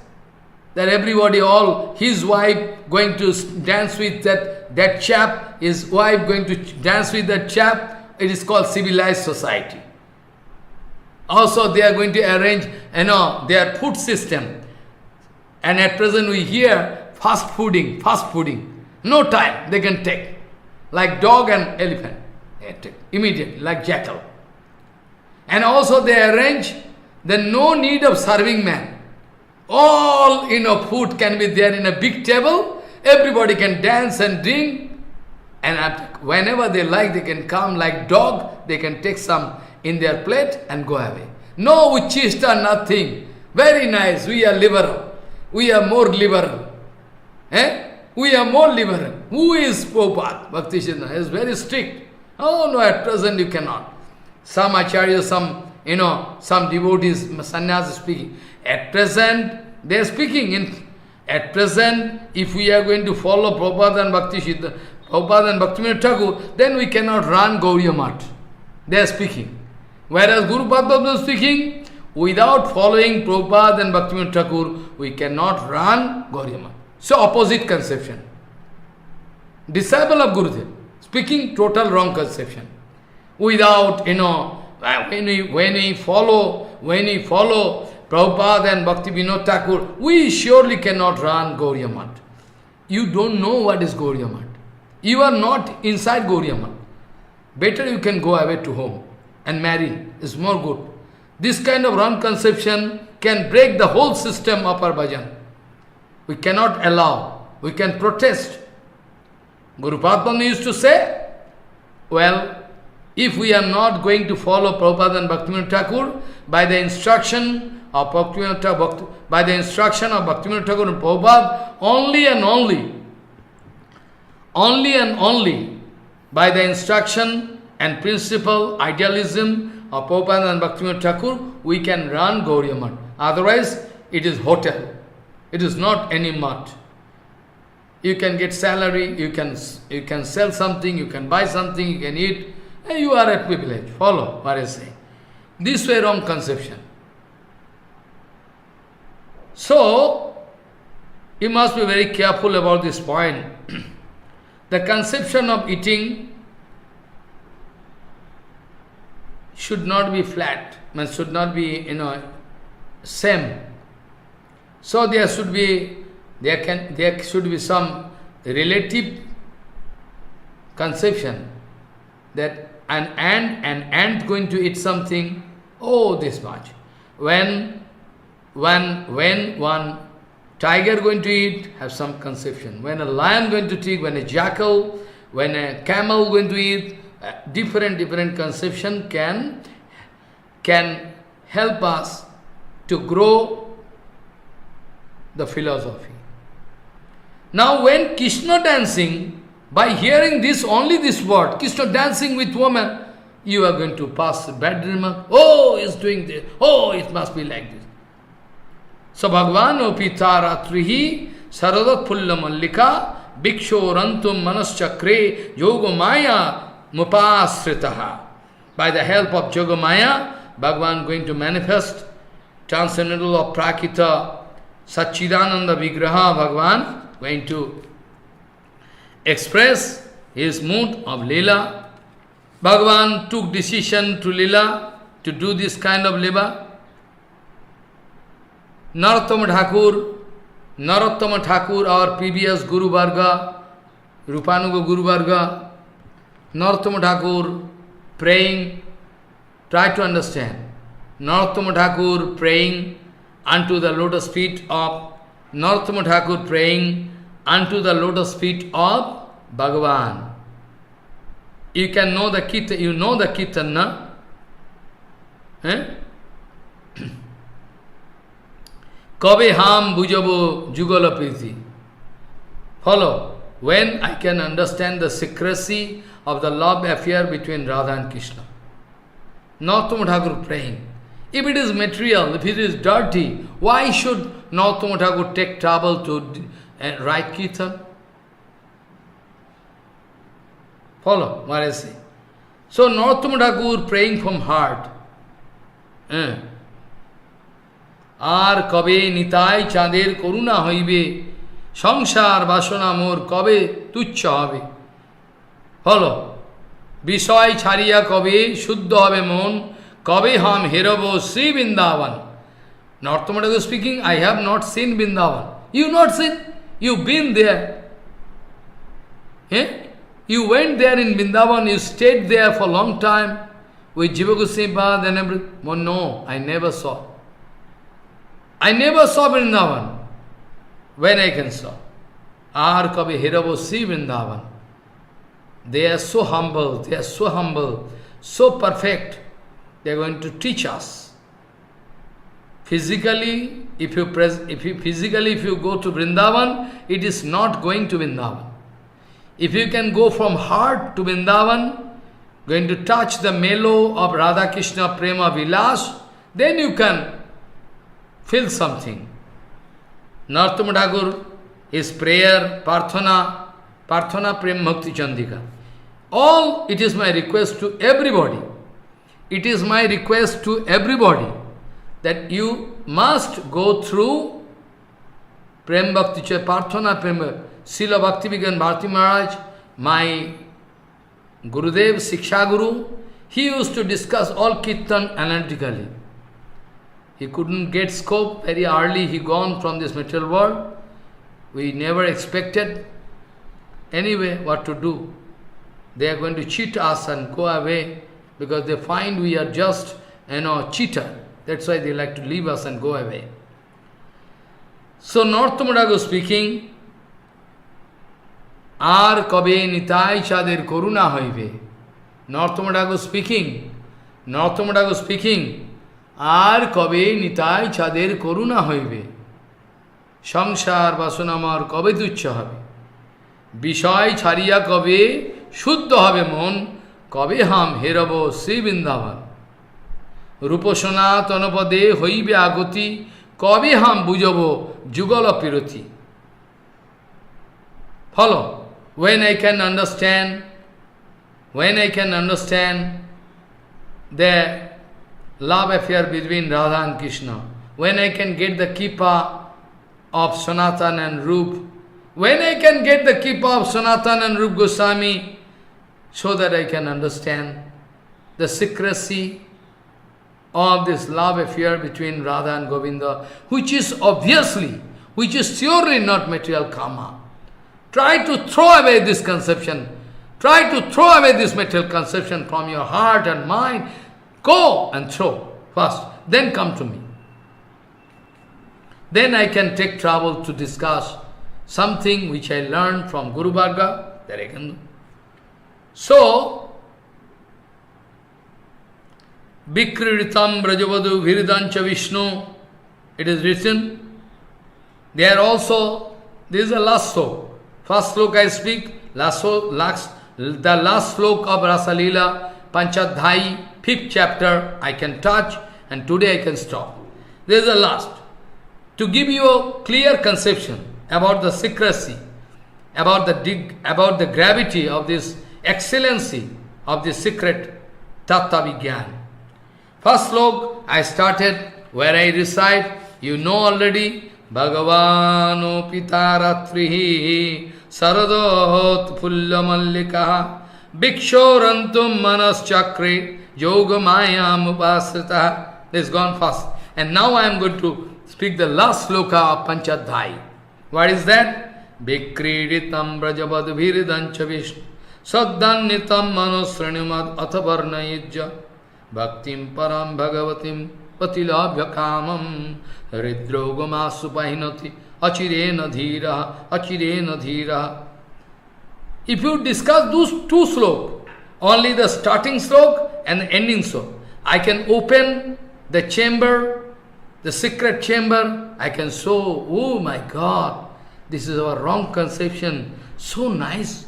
S1: That everybody, all his wife going to dance with that chap, his wife going to dance with that chap, it is called civilized society. Also they are going to arrange, their food system. And at present we hear fast fooding. No time they can take. Like dog and elephant. Immediately, like jackal. And also they arrange, then no need of serving man. All, food can be there in a big table. Everybody can dance and drink. And whenever they like, they can come like dog. They can take some in their plate and go away. No uchista, nothing. Very nice. We are liberal. We are more liberal. We are more liberal. Who is Prabhupada? Bhakti Siddhanta is very strict. Oh no, at present you cannot. Some acharyas, some devotees, sannyas speaking. At present, they are speaking. At present, if we are going to follow Prabhupada and Bhakti Siddhanta, Prabhupada and Bhaktivinoda Thakur, then we cannot run Gauriya Math. They are speaking. Whereas Guru Padma is speaking, without following Prabhupada and Bhaktivinoda Thakur, we cannot run Gauriya Math. So opposite conception. Disciple of Gurudev, speaking total wrong conception. Without, when we follow Prabhupada and Bhaktivinoda Thakur, we surely cannot run Gauriya Math. You don't know what is Gauriya Math. You are not inside Gauriya Math. Better you can go away to home and marry. It's more good. This kind of wrong conception can break the whole system of our bhajan. We cannot allow. We can protest. Guru Padma used to say, if we are not going to follow Prabhupada and Bhaktivinoda Thakur by the instruction of by the instruction of Bhaktivinoda Thakur and Prabhupada, only and only by the instruction and principle, idealism of Prabhupada and Bhaktivinoda Thakur, we can run Gauriya Math. Otherwise, it is hotel. It is not any math. You can get salary, you can sell something, you can buy something, you can eat, and you are at privilege. Follow what I say. This way wrong conception. So, you must be very careful about this point. The conception of eating should not be flat, should not be, same. So there should be some relative conception that an ant going to eat something, this much. When one tiger going to eat, have some conception. When a lion going to take, when a jackal, when a camel going to eat, different conception can help us to grow the philosophy. Now when Krishna dancing, by hearing this, only this word, Krishna dancing with woman, you are going to pass a bad remark. He's doing this. It must be like this. So Bhagavan Opita Ratrihi Saradat Pulla Mallika Bhiksho Rantum Manaschakre Yogamaya Mupasritaha. By the help of Yogamaya, Bhagavan going to manifest transcendental of Prakita Satchidananda Vigraha. Bhagavan going to express his mood of Leela. Bhagavan took decision to Leela, to do this kind of Leela. Narottama Thakur, our previous Guru Varga, Rupanuga Guru Varga, Narottama Thakur praying, try to understand. Narottama Thakur praying unto the lotus feet of Bhagavan. You can know the Kirtan, you know the Kirtan, na? Kabe ham bujabo jugala priti. Follow. When I can understand the secrecy of the love affair between Radha and Krishna. Narottama Thakur praying. If it is material, if it is dirty, why should Narottama Thakur take trouble to write Kirtan? Follow what I say. So Narottama Thakur praying from heart. আর কবে নিতাই চাঁদের করুণা হইবে সংসার বাসনা মোর কবে তুচ্ছ হবে হলো বিষয় ছাড়িয়া কবে শুদ্ধ হবে মন কবে হাম হেরব Shri Vrindavan Narottama Thakur speaking, I have not seen Vrindavan. You not seen? You been there. You went there in Vrindavan, you stayed there for a long time with Jiva Goswami Pad and everything. Oh, no, I never saw. I never saw Vrindavan. When I can saw? Ar kabe hiravo see Vrindavan. They are so humble, so perfect. They are going to teach us. Physically, if you go to Vrindavan, it is not going to Vrindavan. If you can go from heart to Vrindavan, going to touch the mellow of Radha Krsna Prema Vilas, then you can feel something. Narottama Thakur, his prayer, Prarthana Prem Bhakti Chandika. All, it is my request to everybody. It is my request to everybody that you must go through Prem Bhakti Chandika, Prarthana Prem, Srila Bhaktivedanta Bharati Maharaj, my Gurudev, Siksha Guru, he used to discuss all Kirtan analytically. He couldn't get scope, very early he gone from this material world. We never expected. Anyway, what to do? They are going to cheat us and go away because they find we are just, cheater. That's why they like to leave us and go away. So Narottama Thakur speaking, Ar kabe nitai chader koruna hoibe. Narottama Thakur speaking, আর কবে নিতাই চাঁদের করুণা হইবে, সংসার বাসনামর কবে তুচ্ছ হবে, বিষয় ছাড়িয়া কবে শুদ্ধ হবে মন, কবে হাম হেরব শ্রী বৃন্দাবন, রূপসোনা তনপদে হইবে আগতি, কবে হাম বুঝব যুগল পিরতি। Follow. When I can understand the love affair between Radha and Krishna, when I can get the kippa of Sanatan and Rup, when I can get the kippa of Sanatan and Rup Goswami, so that I can understand the secrecy of this love affair between Radha and Govinda, which is surely not material karma. Try to throw away this conception. Try to throw away this material conception from your heart and mind. Go and throw first, then come to me. Then I can take trouble to discuss something which I learned from Guru Varga, that I can do. So, Vikritam Brajavadu Viridancha Vishnu, it is written. There also, this is the last sloka. First sloka I speak, the last sloka of Rasalila, Panchadhai, 5th chapter, I can touch, and today I can stop. This is the last. To give you a clear conception about the secrecy, about the gravity of this excellency of the secret Tattva Vigyan. First sloka I started, where I recite, you know already, Bhagavano Pitaratrihi Saradot Pullamallikaha Bhikshorantum Manas Chakre Yogamayam Upasrita. This is gone fast. And now I am going to speak the last sloka of Panchadhai. What is that? Bhikriditam Brajavad Viridancha Vishnu Saddannitam Manusranimad Athavarnayijja Bhaktim Param Bhagavatim Patilabhya Kamam Hridrogama Supahinati Achirena Dhira. If you discuss those two slokas, only the starting sloka and the ending sloka, I can open the chamber, the secret chamber, I can show, oh my God, this is our wrong conception, so nice.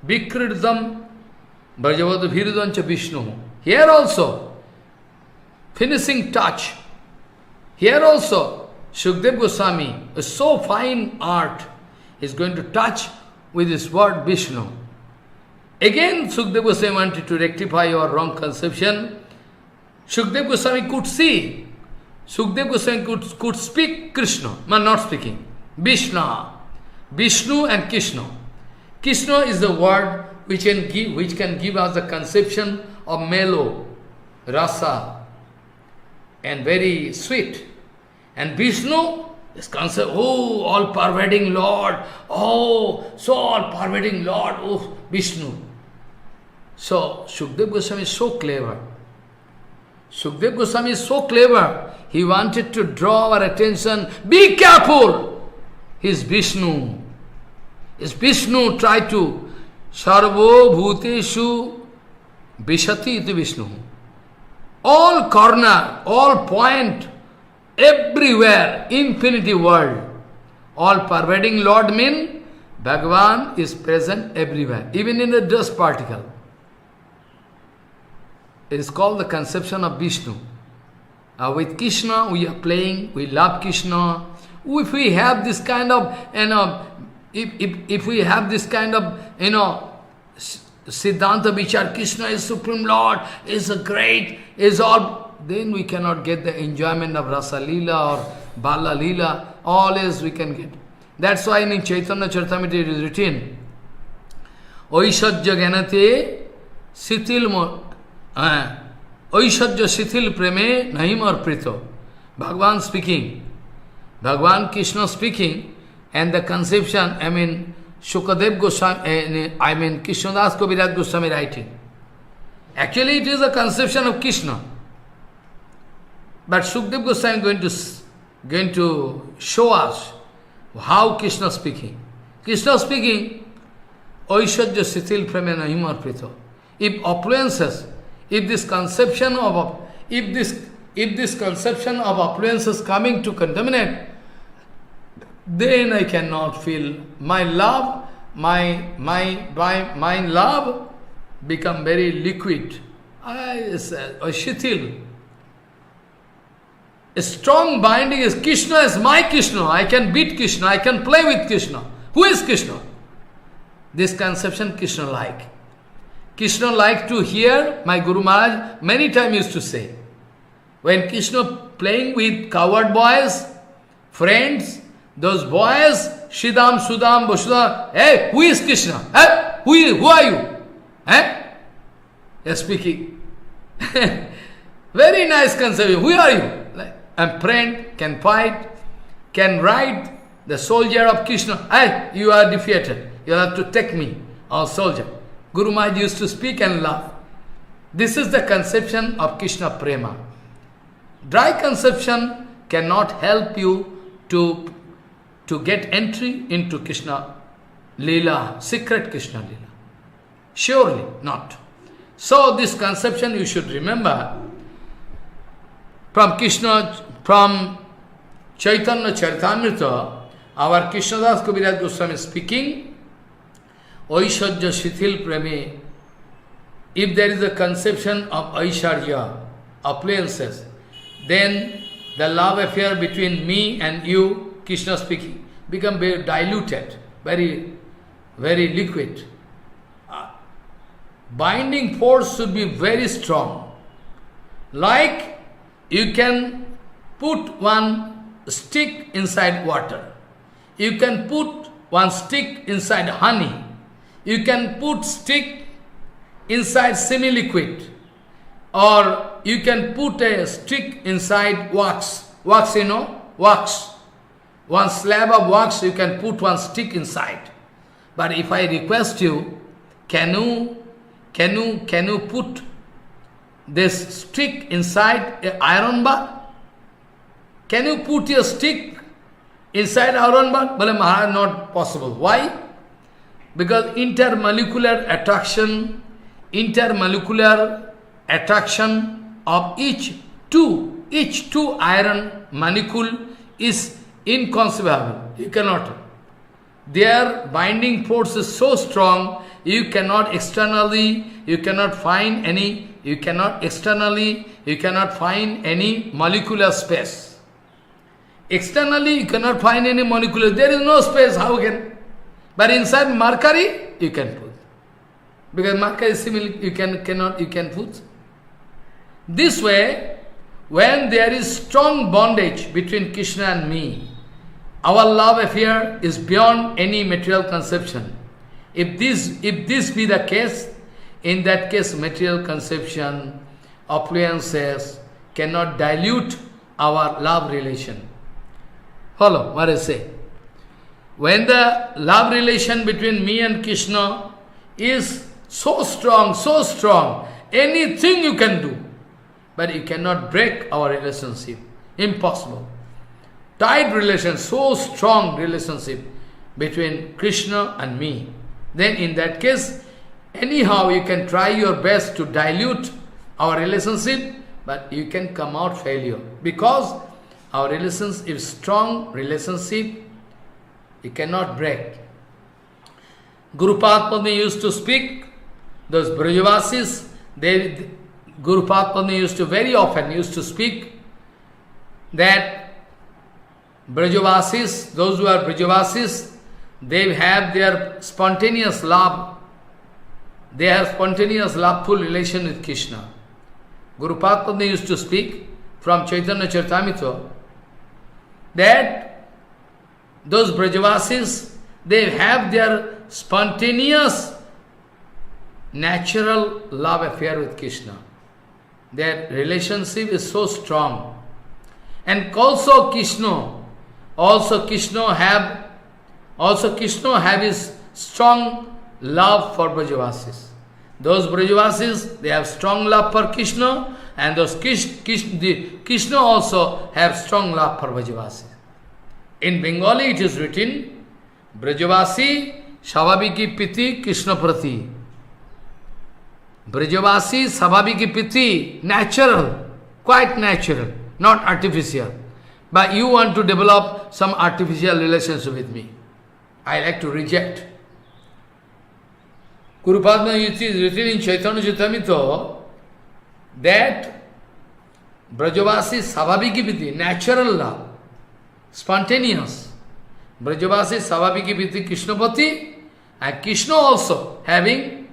S1: Vikritam Brajavadu Viridancha Vishnu. Here also, finishing touch. Here also, Shukdev Goswami, a so fine art, is going to touch with this word Vishnu. Again, Shukdev Goswami wanted to rectify your wrong conception. Shukdev Goswami could see, Shukdev Goswami could speak Krishna, but not speaking. Vishnu and Krishna. Krishna is the word which can give us the conception of mellow, rasa, and very sweet. And Vishnu is concept, oh, all-pervading Lord, oh, so all-pervading Lord, oh, Vishnu. So, Shukdev Goswami is so clever. Shukdev Goswami is so clever, he wanted to draw our attention, be careful, he's Vishnu. Is Vishnu try to Sarvo Bhuteshu Vishati iti Vishnu. All corner, all point, everywhere, infinity world. All pervading Lord means Bhagavan is present everywhere, even in the dust particle. It is called the conception of Vishnu. With Krishna we are playing, we love Krishna. If we have this kind of, if we have this kind of, Siddhanta Vichar, Krishna is Supreme Lord, is a great, is all, then we cannot get the enjoyment of Rasa Leela or Bala Leela, all is we can get. That's why in Chaitanya Charitamrita it is written, Oishajya Ganate Sitil Oishajya Sitil Preme Nahim Arprito. Bhagavan speaking, Bhagavan Krishna speaking, and the conception, Shukadev Goswami, Krishnadas Kaviraj Goswami writing. Actually it is a conception of Krishna. But Shukdev Goswami going to show us how Krishna speaking. Krishna speaking, Oishajya Sitil Premena Himarprito. If opulences, if this conception of, if if this conception of affluence is coming to contaminate, then I cannot feel my love, my love become very liquid. Shithil. A strong binding is Krishna is my Krishna. I can beat Krishna. I can play with Krishna. Who is Krishna? This conception Krishna like. Krishna like to hear, my Guru Maharaj many times used to say, when Krishna playing with coward boys, friends, those boys, Shidam, Sudam, Vasudha, hey, who is Krishna? Hey, who are you? Hey? Yes, speaking. Very nice concept. Who are you? Like, I'm friend, can fight, can ride, the soldier of Krishna. Hey, you are defeated. You have to take me, our soldier. Guru Maharaj used to speak and laugh. This is the conception of Krsna Prema. Dry conception cannot help you to get entry into Krishna Leela, secret Krishna Leela. Surely not. So this conception you should remember from Chaitanya Charitamrita, our Krishnadas Kaviraj Goswami speaking, Aishwarya Shithil Preme, if there is a conception of Aishwarya, appliances, then the love affair between me and you, Krishna speaking, become very diluted, very, very liquid. Binding force should be very strong. Like you can put one stick inside water. You can put one stick inside honey. You can put stick inside semi-liquid. Or you can put a stick inside wax. Wax, you know? Wax. One slab of wax, you can put one stick inside. But if I request you, can you put this stick inside an iron bar? Can you put your stick inside iron bar? Well, Maharaj, not possible. Why? Because intermolecular attraction of each two iron molecule is inconceivable. You cannot. Their binding force is so strong, you cannot find any molecular space. Externally, you cannot find any molecular. There is no space. How can? But inside mercury, you can put. Because mercury is similar, you can put. This way, when there is strong bondage between Krishna and me, our love affair is beyond any material conception. If this be the case, in that case material conception, appliances cannot dilute our love relation. Follow what I say. When the love relation between me and Krishna is so strong, anything you can do, but you cannot break our relationship. Impossible. Tight relation, so strong relationship between Krishna and me. Then in that case, anyhow you can try your best to dilute our relationship, but you can come out failure. Because our relationship is strong relationship, you cannot break. Guru Padma used to speak, those Brajavasis, Guru Padma very often used to speak that Brajavasis, those who are Brajavasis, they have their spontaneous love. They have spontaneous loveful relation with Krishna. Guru Padma used to speak from Chaitanya Charitamrita that those Brajavasis, they have their spontaneous, natural love affair with Krishna. Their relationship is so strong. And also Krishna have his strong love for Brajavasis. Those Brajavasis, they have strong love for Krishna, and those Krishna also have strong love for Brajavasis. In Bengali it is written, Brajavasi Savabhiki Piti Krishna Prati. Brajavasi Savabhiki Piti, natural, quite natural, not artificial. But you want to develop some artificial relationship with me. I like to reject. Guru Padma is written in Chaitanya Charitamrita that Brajavasi Savabhiki natural love, spontaneous. Brajavasi Savabhiki Krishnapati, and Krishna also having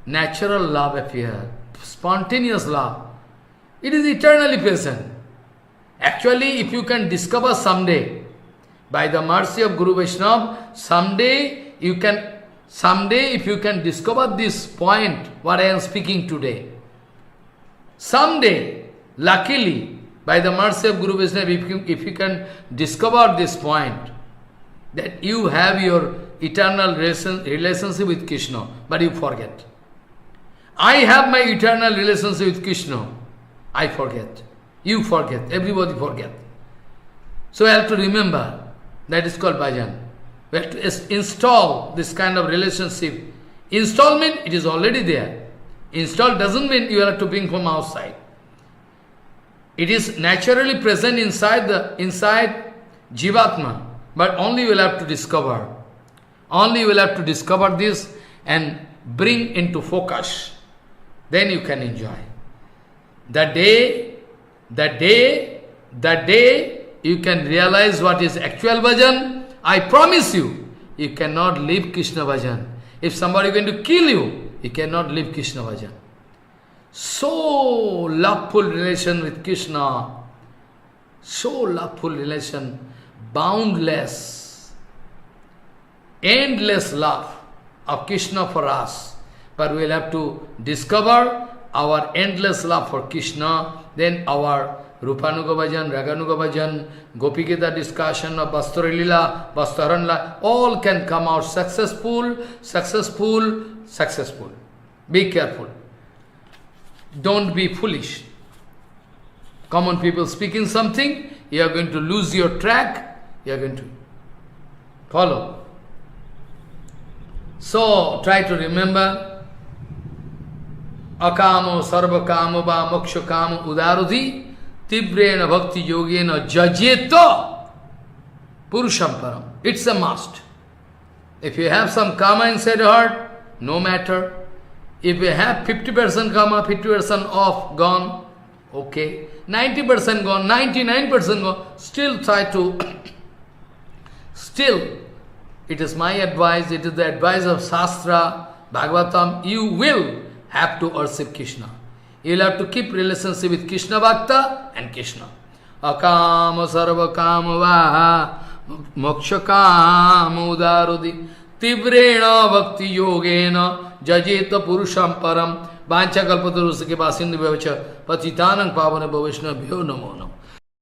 S1: natural love affair, spontaneous love. It is eternally present. Actually, if you can discover someday, by the mercy of Guru Vaishnava, someday if you can discover this point, what I am speaking today, someday, luckily, by the mercy of Guru Vaishnava, if you can discover this point, that you have your eternal relationship with Krishna, but you forget. I have my eternal relationship with Krishna. I forget. You forget. Everybody forget. So I have to remember. That is called bhajan. We have to install this kind of relationship. Install means it is already there. Install doesn't mean you have to bring from outside. It is naturally present inside Jivatma. But only you will have to discover. Only you will have to discover this and bring into focus. Then you can enjoy. The day you can realize what is actual bhajan, I promise you, you cannot leave Krishna bhajan. If somebody is going to kill you, you cannot leave Krishna bhajan. So loveful relation with Krishna, so loveful relation, boundless, endless love of Krishna for us. But we will have to discover our endless love for Krishna, then our Rupanuga bhajan, Raganuga bhajan, Gopi Gita discussion of Vastra Lila, Vastaranla, all can come out successful. Be careful. Don't be foolish. Common people speaking something, you are going to lose your track, you are going to follow. So, try to remember, Akamo sarvakamo va mokshakamo udarudhi tibrena bhakti yogena jajeto purusham param. It's a must. If you have some karma inside your heart, no matter. If you have 50% karma, 50% off, gone, okay. 90% gone, 99% gone, still try to, still, it is my advice, it is the advice of Shastra, Bhagavatam, you will have to worship Krishna. You will have to keep relationship with Krishna Bhakta and Krishna. Akama sarva kama vaha moksha kama udarudi tivrena bhakti yogena jajeta purusham param vancha kalpatarusake vasindu bhavacha patitanang pavana bhavishna bhyo namo namo.